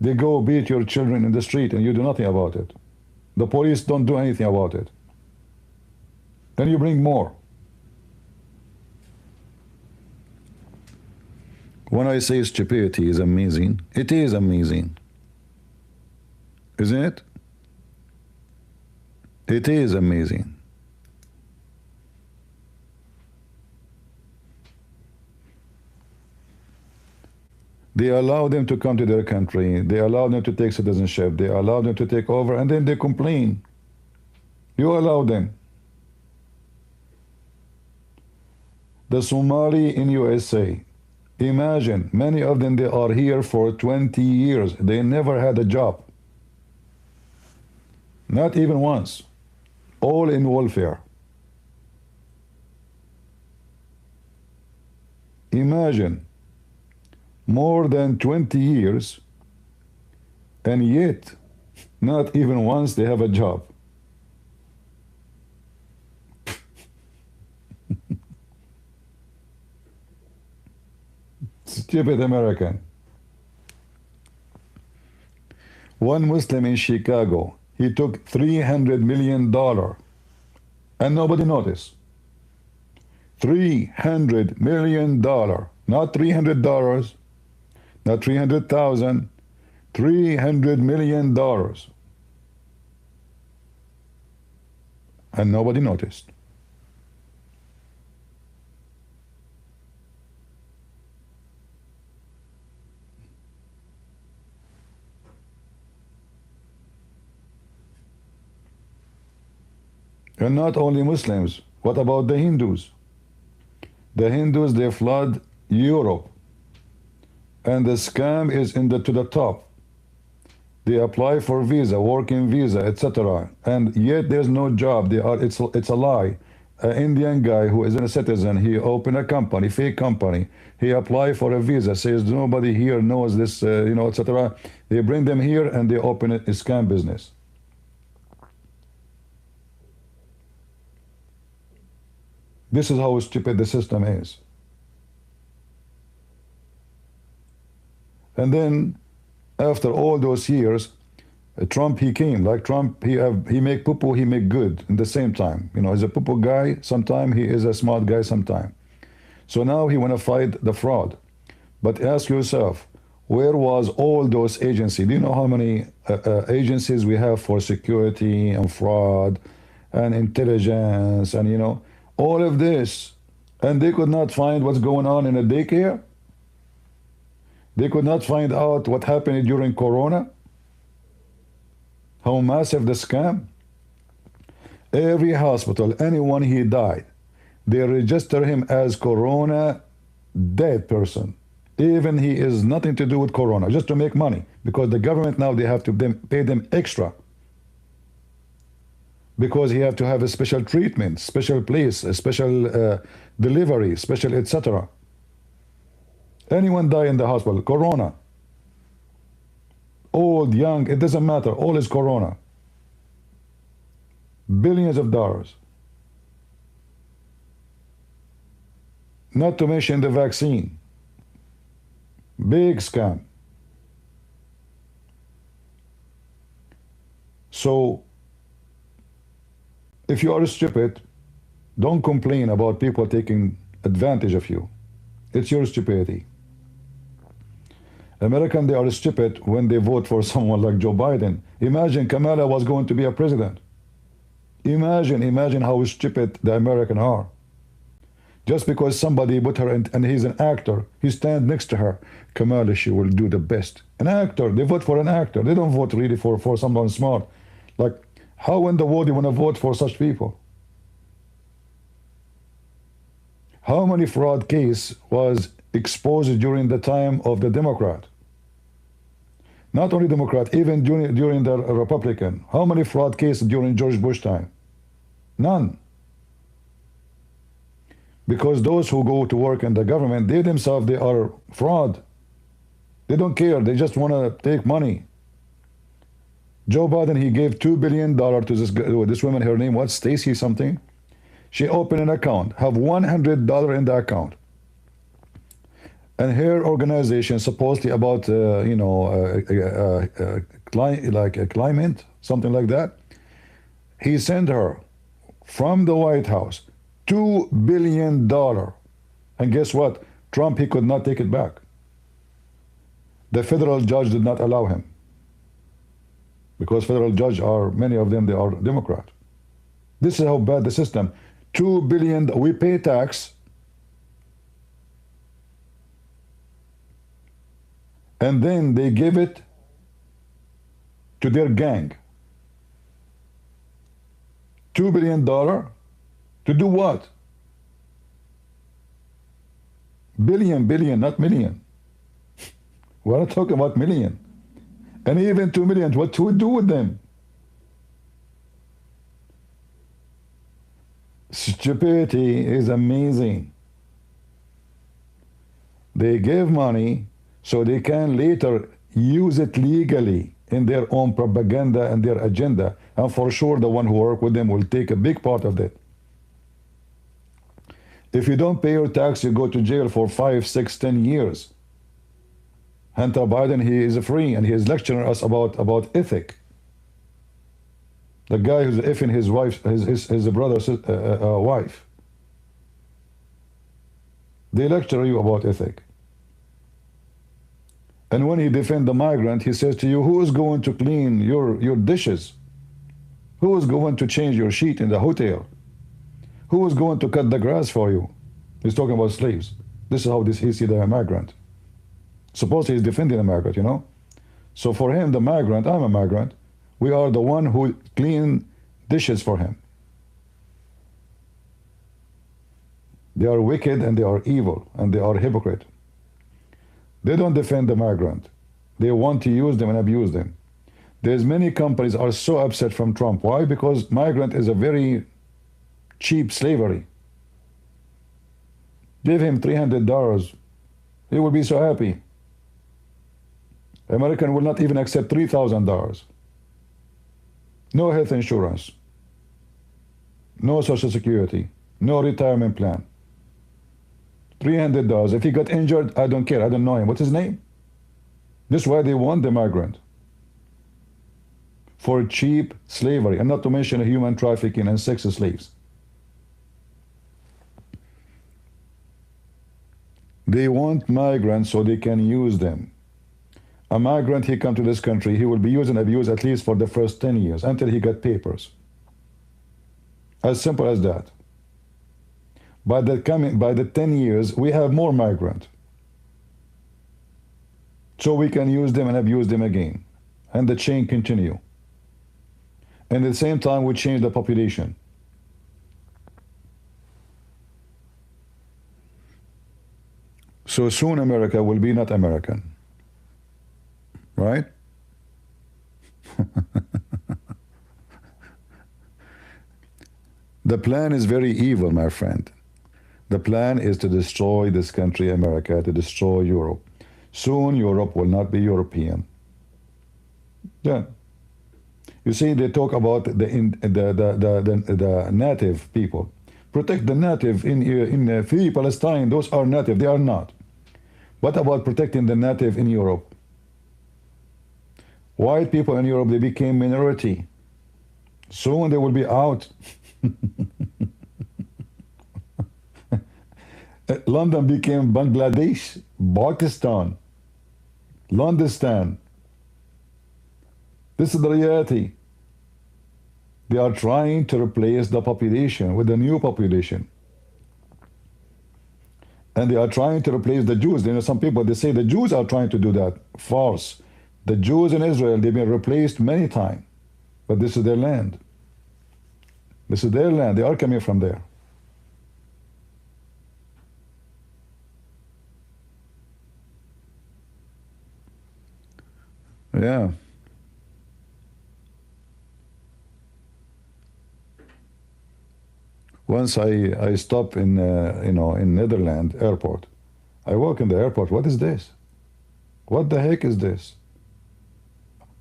They go beat your children in the street and you do nothing about it. The police don't do anything about it. Then you bring more. When I say stupidity is amazing, it is amazing. Isn't it? It is amazing. They allow them to come to their country. They allow them to take citizenship. They allow them to take over, and then they complain. You allow them. The Somali in USA, imagine, many of them, they are here for 20 years. They never had a job. Not even once. All in welfare. Imagine. More than 20 years, and yet not even once they have a job. Stupid American. One Muslim in Chicago, he took $300 million and nobody noticed. $300 million, not $300, not 300,000, $300 million. And nobody noticed. And not only Muslims, what about the Hindus? The Hindus, they flood Europe. And the scam is to the top. They apply for visa, working visa, etc. And yet there's no job. It's a lie. An Indian guy who isn't a citizen, he opened a company, fake company. He applied for a visa, says nobody here knows this, etc. They bring them here and they open a scam business. This is how stupid the system is. And then after all those years, Trump, he came. Like Trump, he make poo-poo, he make good in the same time. You know, he's a poo-poo guy sometime, he is a smart guy sometime. So now he want to fight the fraud. But ask yourself, where was all those agencies? Do you know how many agencies we have for security and fraud and intelligence and, you know, all of this? And they could not find what's going on in a daycare? They could not find out what happened during Corona? How massive the scam? Every hospital, anyone he died, they register him as Corona dead person. Even he is nothing to do with Corona, just to make money. Because the government now, they have to pay them extra. Because he have to have a special treatment, special place, a special delivery, special etc. Anyone die in the hospital, Corona. Old, young, it doesn't matter, all is Corona. Billions of dollars. Not to mention the vaccine. Big scam. So, if you are stupid, don't complain about people taking advantage of you. It's your stupidity. Americans, they are stupid when they vote for someone like Joe Biden. Imagine Kamala was going to be a president. Imagine how stupid the Americans are. Just because somebody put her in, and he's an actor, he stand next to her. Kamala, she will do the best. An actor, they vote for an actor. They don't vote really for someone smart. Like, how in the world do you want to vote for such people? How many fraud case was exposed during the time of the Democrat? Not only Democrat, even during the Republican. How many fraud cases during George Bush time? None. Because those who go to work in the government, they themselves, they are fraud. They don't care, they just want to take money. Joe Biden, he gave $2 billion to this woman, her name was Stacy something. She opened an account, have $100 in the account. And her organization, supposedly about, you know, like a climate, something like that. He sent her from the White House $2 billion. And guess what? Trump, he could not take it back. The federal judge did not allow him. Because federal judges are, many of them, they are Democrat. This is how bad the system. $2 billion, we pay tax. And then they give it to their gang. $2 billion to do what? Billion, not million. We're not talking about million. And even 2 million, what to do with them? Stupidity is amazing. They give money so they can later use it legally in their own propaganda and their agenda. And for sure, the one who work with them will take a big part of that. If you don't pay your tax, you go to jail for 5, 6, 10 years. Hunter Biden, he is free, and he is lecturing us about ethic. The guy who's effing his wife, his brother's wife. They lecture you about ethic. And when he defends the migrant, he says to you, who is going to clean your dishes? Who is going to change your sheet in the hotel? Who is going to cut the grass for you? He's talking about slaves. This is how he sees the migrant. Suppose he's defending a migrant, you know? So for him, the migrant, I'm a migrant, we are the one who clean dishes for him. They are wicked and they are evil and they are hypocrite. They don't defend the migrant. They want to use them and abuse them. There's many companies are so upset from Trump. Why? Because migrant is a very cheap slavery. Give him $300. He will be so happy. American will not even accept $3,000. No health insurance. No social security. No retirement plan. $300. If he got injured, I don't care. I don't know him. What's his name? This is why they want the migrant. For cheap slavery, and not to mention human trafficking and sex slaves. They want migrants so they can use them. A migrant, he come to this country, he will be used and abused at least for the first 10 years until he got papers. As simple as that. By the 10 years, we have more migrants. So we can use them and abuse them again. And the chain continue. And at the same time, we change the population. So soon America will be not American. Right? The plan is very evil, my friend. The plan is to destroy this country, America, to destroy Europe. Soon Europe will not be European. Yeah. You see, they talk about the native people. Protect the native in Free Palestine. Those are native. They are not. What about protecting the native in Europe? White people in Europe, they became minority. Soon they will be out. London became Bangladesh, Pakistan, Londistan. This is the reality. They are trying to replace the population with a new population. And they are trying to replace the Jews. You know, some people, they say the Jews are trying to do that. False. The Jews in Israel, they've been replaced many times. But this is their land. This is their land. They are coming from there. Yeah. Once I stop in in Netherlands airport. I walk in the airport. What is this? What the heck is this?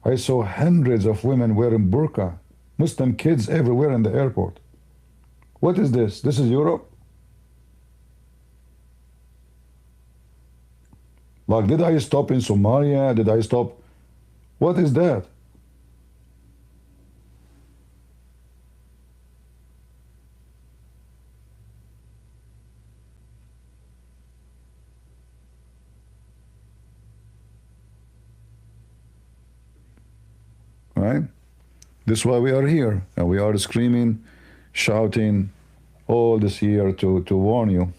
I saw hundreds of women wearing burqa, Muslim kids everywhere in the airport. What is this? This is Europe? Like, did I stop in Somalia? Did I stop? What is that? Right? This is why we are here, and we are screaming, shouting all this year to warn you.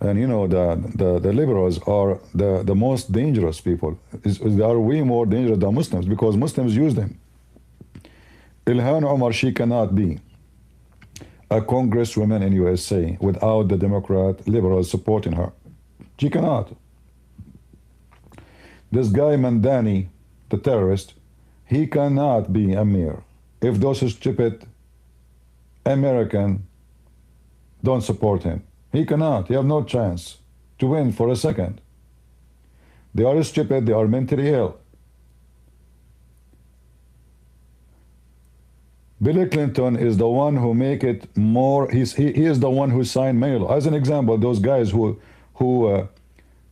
And you know, the liberals are the most dangerous people. They are way more dangerous than Muslims because Muslims use them. Ilhan Omar, she cannot be a congresswoman in USA without the Democrat liberals supporting her. She cannot. This guy Mandani, the terrorist, he cannot be a mayor if those stupid Americans don't support him. He cannot. He have no chance to win for a second. They are stupid. They are mentally ill. Bill Clinton is the one who make it more. He is the one who signed mail. As an example, those guys who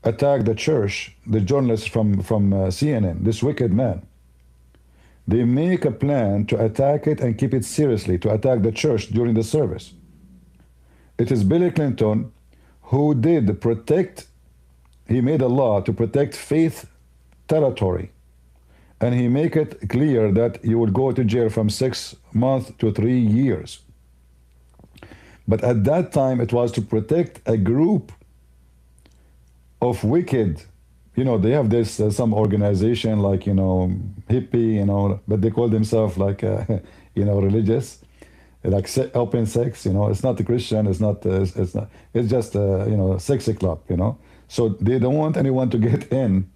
attacked the church, the journalist from CNN, this wicked man. They make a plan to attack it and keep it seriously, to attack the church during the service. It is Bill Clinton who did protect, he made a law to protect faith territory. And he make it clear that you would go to jail from 6 months to 3 years. But at that time, it was to protect a group of wicked, you know, they have this, some organization like, you know, hippie, you know, but they call themselves like, you know, religious. Like open sex, you know, it's not a Christian, it's just you know, sexy club, you know. So they don't want anyone to get in.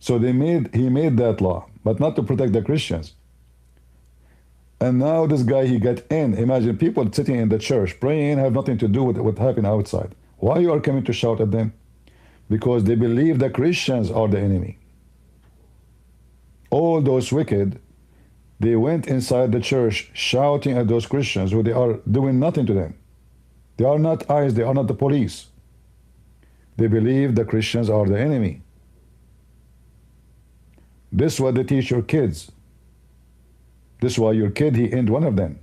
So he made that law, but not to protect the Christians. And now this guy, he got in. Imagine people sitting in the church praying, have nothing to do with what happened outside. Why you are coming to shout at them? Because they believe the Christians are the enemy. All those wicked, They went inside the church shouting at those Christians who they are doing nothing to them. They are not ICE, they are not the police. They believe the Christians are the enemy. This is what they teach your kids. This is why your kid, he ain't one of them.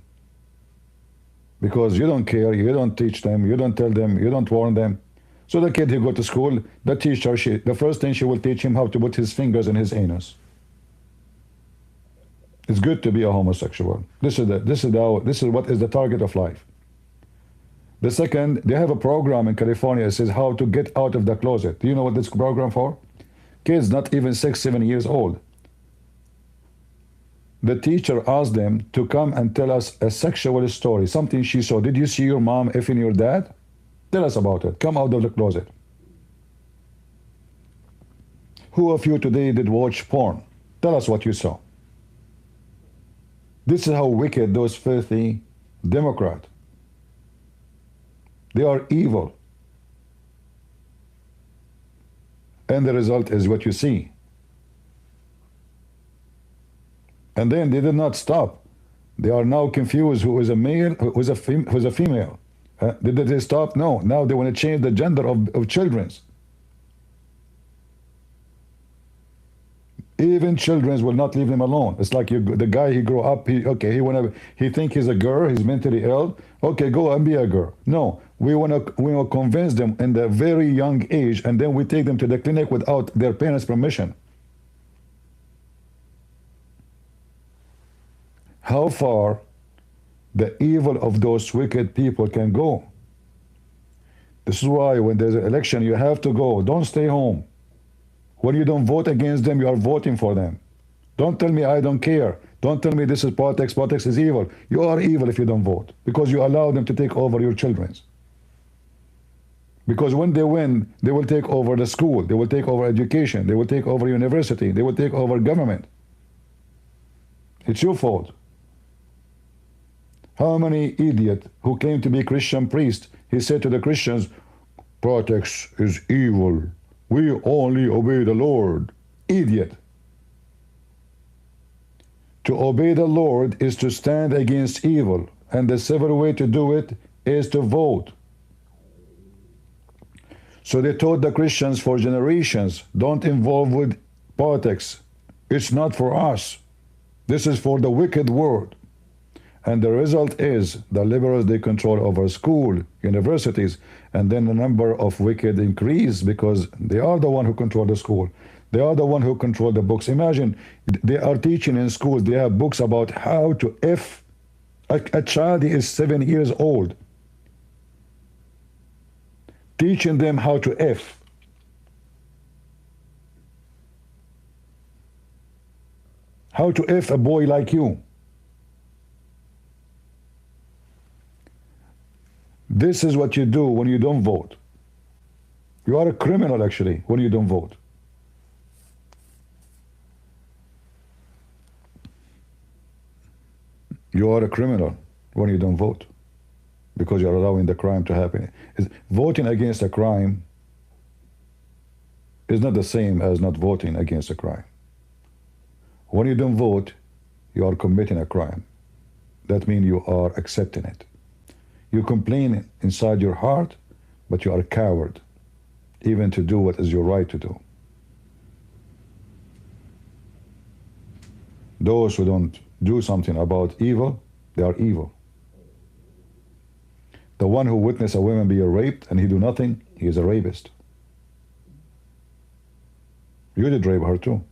Because you don't care, you don't teach them, you don't tell them, you don't warn them. So the kid, he go to school, the teacher, the first thing she will teach him how to put his fingers in his anus. It's good to be a homosexual. This is what is the target of life. The second, they have a program in California that says how to get out of the closet. Do you know what this program for? Kids not even 6, 7 years old. The teacher asked them to come and tell us a sexual story, something she saw. Did you see your mom effing your dad? Tell us about it. Come out of the closet. Who of you today did watch porn? Tell us what you saw. This is how wicked those filthy Democrats. They are evil. And the result is what you see. And then they did not stop. They are now confused who is a male, who is a female. Did they stop? No. Now they want to change the gender of children's. Even children will not leave them alone. It's like the guy, he grew up, he think he's a girl, he's mentally ill. Okay, go and be a girl. No, we want to convince them in the very young age, and then we take them to the clinic without their parents' permission. How far the evil of those wicked people can go. This is why when there's an election, you have to go. Don't stay home. When you don't vote against them, you are voting for them. Don't tell me I don't care. Don't tell me this is politics. Politics is evil. You are evil if you don't vote, because you allow them to take over your children. Because when they win, they will take over the school. They will take over education. They will take over university. They will take over government. It's your fault. How many idiot who came to be Christian priest, he said to the Christians, politics is evil. We only obey the Lord. Idiot. To obey the Lord is to stand against evil, and the civil way to do it is to vote. So they taught the Christians for generations, don't involve with politics. It's not for us. This is for the wicked world. And the result is the liberals, they control over school, universities, and then the number of wicked increase because they are the one who control the school. They are the one who control the books. Imagine, they are teaching in schools, they have books about how to F. A child is 7 years old. Teaching them how to F. How to F a boy like you. This is what you do when you don't vote. You are a criminal, actually, when you don't vote. You are a criminal when you don't vote, because you're allowing the crime to happen. Voting against a crime is not the same as not voting against a crime. When you don't vote, you are committing a crime. That means you are accepting it. You complain inside your heart, but you are a coward, even to do what is your right to do. Those who don't do something about evil, they are evil. The one who witnessed a woman be raped and he do nothing, he is a rapist. You did rape her too.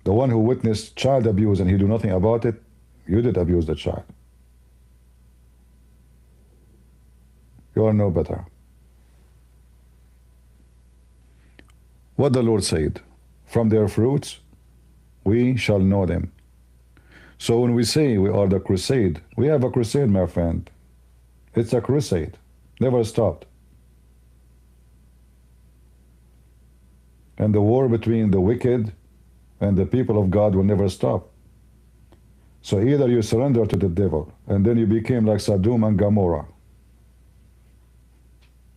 The one who witnessed child abuse and he do nothing about it, you did abuse the child. You are no better. What the Lord said, from their fruits we shall know them. So when we say we are the crusade, we have a crusade, my friend. It's a crusade, never stopped. And the war between the wicked and the people of God will never stop. So either you surrender to the devil, and then you became like Sodom and Gomorrah,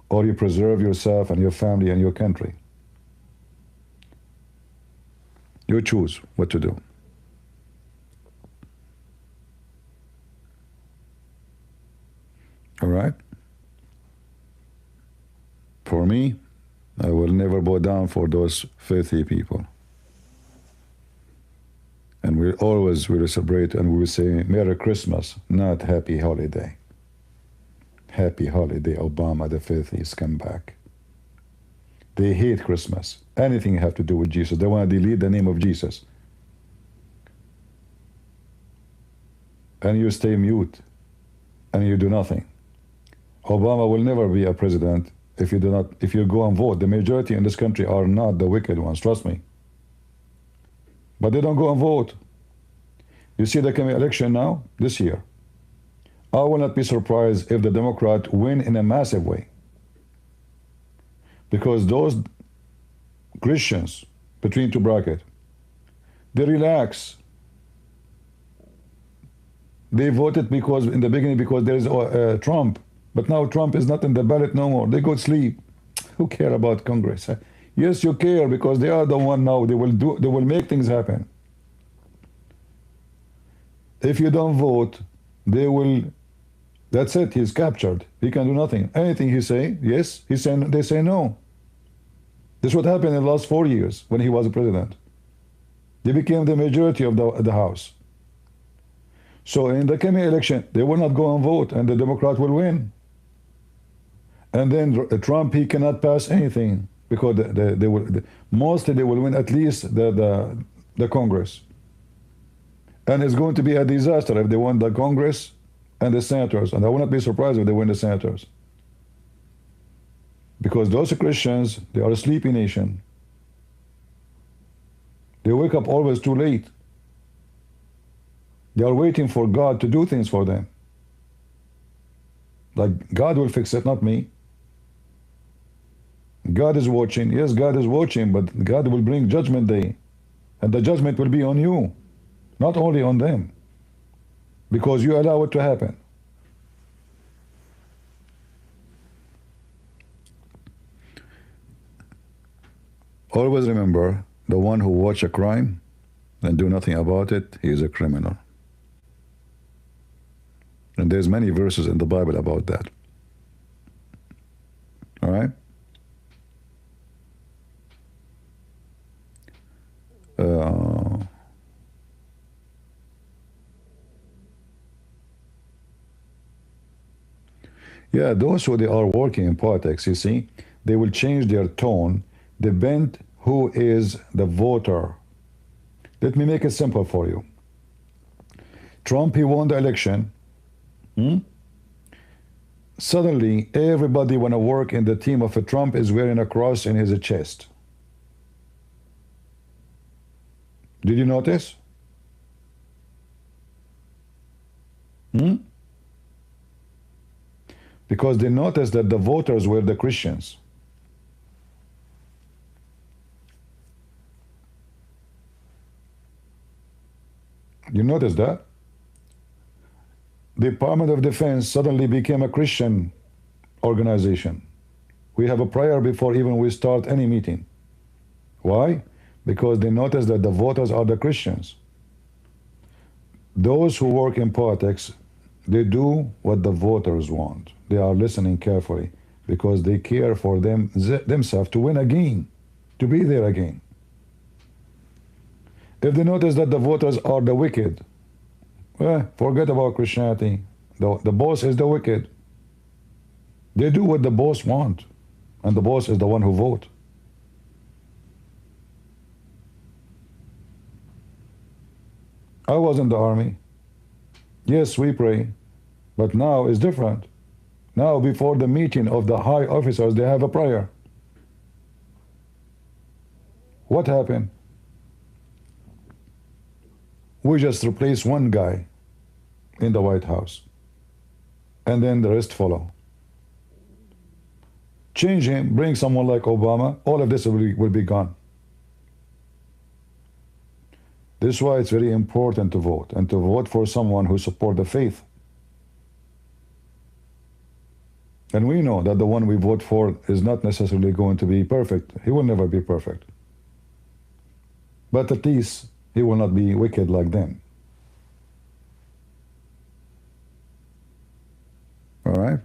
or you preserve yourself and your family and your country. You choose what to do. All right? For me, I will never bow down for those filthy people. And we always will celebrate and we will say Merry Christmas, not Happy Holiday. Happy Holiday, Obama, the filthy scumbag. They hate Christmas. Anything have to do with Jesus. They want to delete the name of Jesus. And you stay mute. And you do nothing. Obama will never be a president if you go and vote. The majority in this country are not the wicked ones, trust me. But they don't go and vote. You see the coming election now, this year. I will not be surprised if the Democrats win in a massive way. Because those Christians, between two brackets, they relax. They voted because in the beginning because there is Trump. But now Trump is not in the ballot no more. They go to sleep. Who care about Congress? Yes, you care because they are the one now. They will make things happen. If you don't vote, they will. That's it. He's captured. He can do nothing. Anything he say, yes. They say no. This is what happened in the last 4 years when he was president. They became the majority of the House. So in the coming election, they will not go and vote, and the Democrat will win. And then Trump, he cannot pass anything because mostly they will win at least the Congress. And it's going to be a disaster if they win the Congress and the senators. And I will not be surprised if they win the senators. Because those Christians, they are a sleepy nation. They wake up always too late. They are waiting for God to do things for them. Like, God will fix it, not me. God is watching. Yes, God is watching, but God will bring judgment day. And the judgment will be on you, not only on them. Because you allow it to happen. Always remember, the one who watch a crime and do nothing about it, he is a criminal. And there's many verses in the Bible about that. All right? Yeah, those who they are working in politics, you see, they will change their tone depend who is the voter. Let me make it simple for you. Trump, he won the election. Suddenly, everybody want to work in the team of a Trump is wearing a cross in his chest. Did you notice? Because they noticed that the voters were the Christians. You notice that? The Department of Defense suddenly became a Christian organization. We have a prayer before even we start any meeting. Why? Because they notice that the voters are the Christians. Those who work in politics, they do what the voters want. They are listening carefully because they care for themselves to win again, to be there again. If they notice that the voters are the wicked, well, forget about Christianity. The boss is the wicked. They do what the boss want, and the boss is the one who vote. I was in the army. Yes, we pray, but now it's different. Now, before the meeting of the high officers, they have a prayer. What happened? We just replace one guy in the White House, and then the rest follow. Change him, bring someone like Obama, all of this will be gone. This is why it's very important to vote, and to vote for someone who supports the faith. And we know that the one we vote for is not necessarily going to be perfect. He will never be perfect. but at least he will not be wicked like them. All right?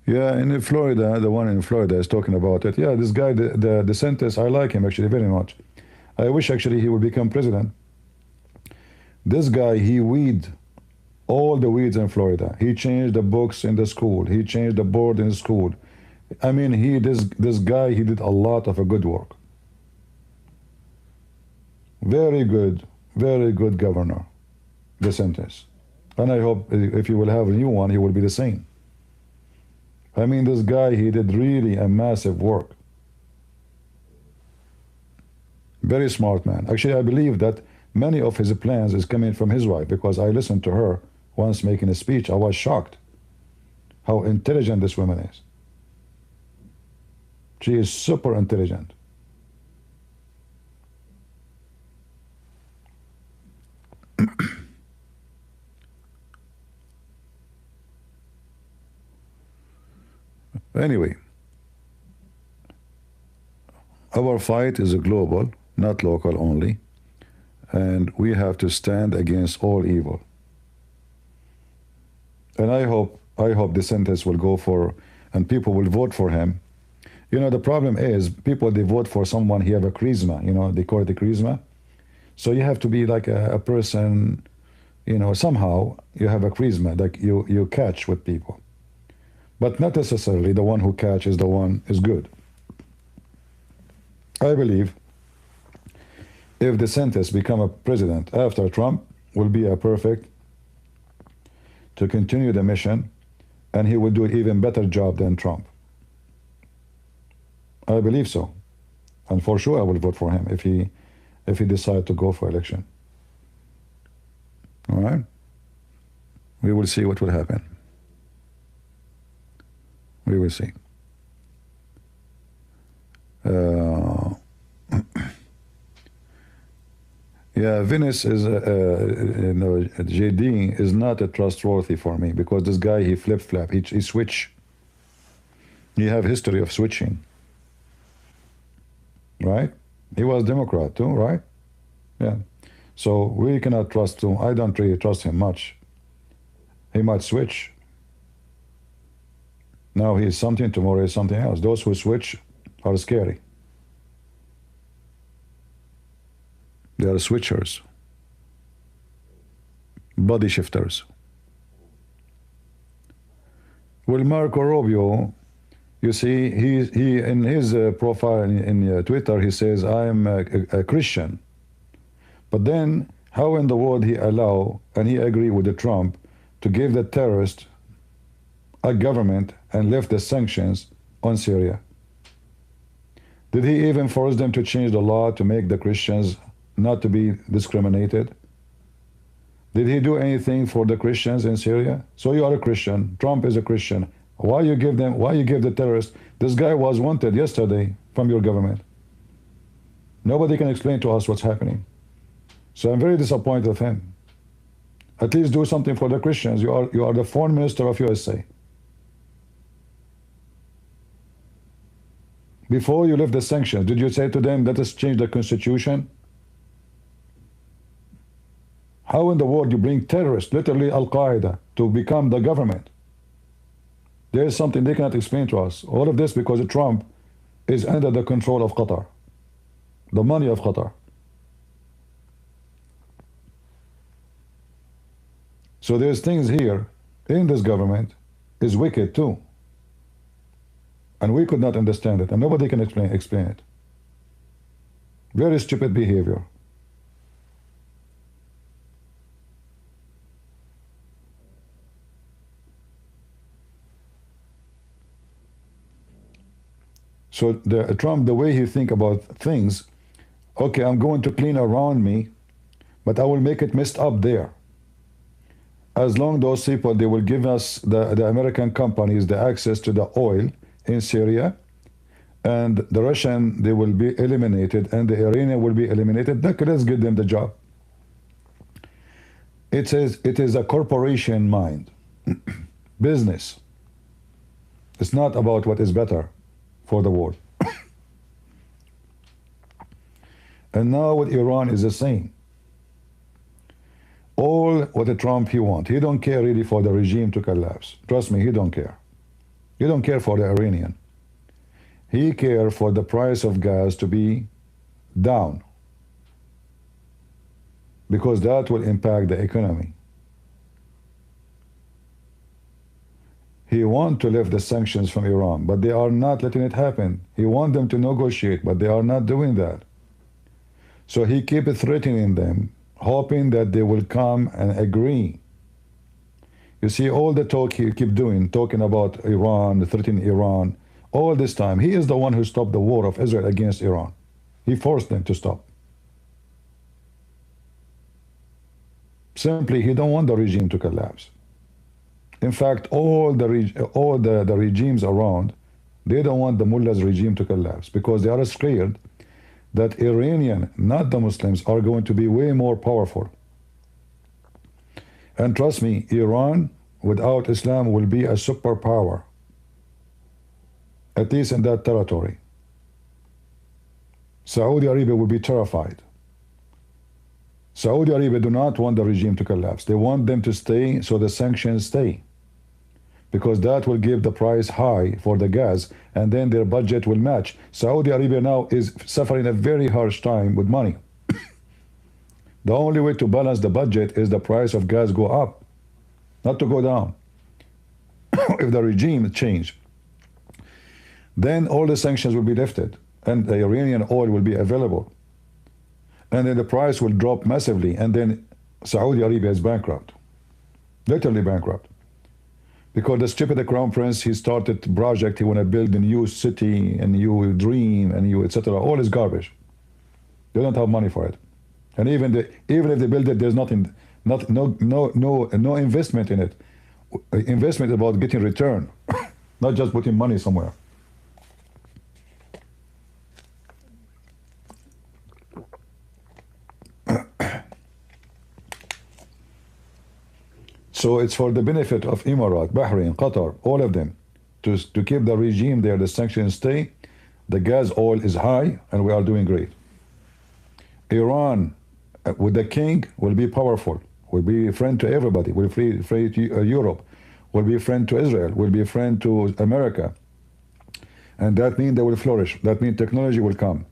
Yeah, in Florida, the one in Florida is talking about it. Yeah, this guy, the DeSantis, I like him actually very much. I wish actually he would become president. This guy, he weed all the weeds in Florida. He changed the books in the school. He changed the board in the school. I mean, this guy, he did a lot of a good work. Very good governor, DeSantis. And I hope if you will have a new one, he will be the same. I mean, this guy, he did really a massive work. Very smart man. Actually, I believe that many of his plans is coming from his wife, because I listened to her once making a speech. I was shocked how intelligent this woman is. She is super intelligent. Anyway, our fight is global, not local only, and we have to stand against all evil. And I hope DeSantis will go for, and people will vote for him. You know, the problem is people, they vote for someone, he have a charisma, you know, they call it the charisma. So you have to be like a person, you know, somehow you have a charisma, like you catch with people. But not necessarily the one who catches the one is good. I believe if DeSantis become a president after Trump, will be a perfect to continue the mission, and he will do an even better job than Trump. I believe so. And for sure I will vote for him if he decides to go for election. All right? We will see what will happen. We will see. Yeah, Venice is, you know, JD is not a trustworthy for me, because this guy, he flip-flap, he switch. He have history of switching. Right? He was Democrat too, right? Yeah. So we cannot trust him. I don't really trust him much. He might switch. Now he is something, tomorrow he is something else. Those who switch are scary. They are switchers, body shifters. Well, Marco Rubio, you see, he in his profile in Twitter, he says, I am a Christian. But then, how in the world he allow, and he agree with the Trump, to give the terrorist a government and lift the sanctions on Syria? Did he even force them to change the law to make the Christians not to be discriminated? Did he do anything for the Christians in Syria? So you are a Christian, Trump is a Christian. Why you give the terrorists? This guy was wanted yesterday from your government. Nobody can explain to us what's happening. So I'm very disappointed of him. At least do something for the Christians. You are the foreign minister of USA. Before you lift the sanctions, did you say to them, let us change the constitution? How in the world you bring terrorists, literally Al-Qaeda, to become the government? There is something they cannot explain to us. All of this because Trump is under the control of Qatar, the money of Qatar. So there's things here in this government is wicked too. And we could not understand it, and nobody can explain it. Very stupid behavior. So Trump, the way he think about things, okay, I'm going to clean around me, but I will make it messed up there. As long those people, they will give us, the American companies, the access to the oil in Syria, and the Russian, they will be eliminated, and the Iranian will be eliminated. Let's give them the job. it is a corporation mind, business. It's not about what is better for the world. And now with Iran is the same. All what the Trump he want. He don't care really for the regime to collapse. Trust me, he don't care. He don't care for the Iranian. He care for the price of gas to be down, because that will impact the economy. He want to lift the sanctions from Iran, but they are not letting it happen. He want them to negotiate, but they are not doing that. So he keep threatening them, hoping that they will come and agree. You see, all the talk he keep doing, talking about Iran, threatening Iran, all this time, he is the one who stopped the war of Israel against Iran. He forced them to stop. Simply, he don't want the regime to collapse. In fact, all the regimes around, they don't want the mullah's regime to collapse, because they are scared that Iranian, not the Muslims, are going to be way more powerful. And trust me, Iran without Islam will be a superpower, at least in that territory. Saudi Arabia will be terrified. Saudi Arabia do not want the regime to collapse. They want them to stay, so the sanctions stay, because that will give the price high for the gas, and then their budget will match. Saudi Arabia now is suffering a very harsh time with money. The only way to balance the budget is the price of gas go up, not to go down. If the regime change, then all the sanctions will be lifted, and the Iranian oil will be available, and then the price will drop massively, and then Saudi Arabia is bankrupt, literally bankrupt. Because the stupid crown prince, he started a project, he want to build a new city, a new dream, and new etc. All is garbage. They don't have money for it, and even if they build it, there's no investment in it. Investment is about getting return, not just putting money somewhere. So it's for the benefit of Emirat, Bahrain, Qatar, all of them, to keep the regime there, the sanctions stay. The gas oil is high, and we are doing great. Iran, with the king, will be powerful, will be a friend to everybody, will be a friend to Europe, will be a friend to Israel, will be a friend to America. And that means they will flourish. That means technology will come.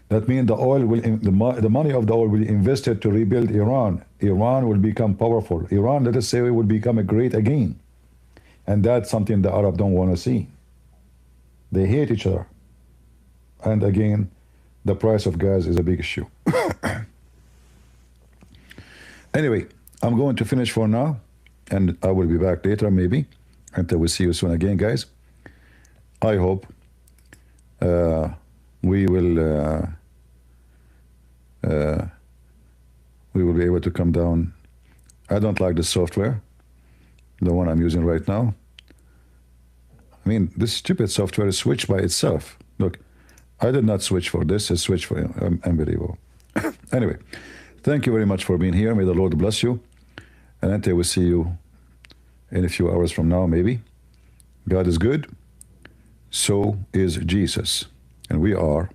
That means the oil will, the money of the oil will be invested to rebuild Iran. Iran will become powerful. Iran, let us say, will become a great again. And that's something the Arab don't want to see. They hate each other. And again, the price of gas is a big issue. Anyway, I'm going to finish for now, and I will be back later maybe. Until we see you soon again, guys. I hope we will be able to come down. I don't like the software, the one I'm using right now. I mean, this stupid software is switched by itself. Look, I did not switch for this, it's switched for unbelievable. Anyway, thank you very much for being here. May the Lord bless you. And until we see you in a few hours from now, maybe. God is good. So is Jesus. And we are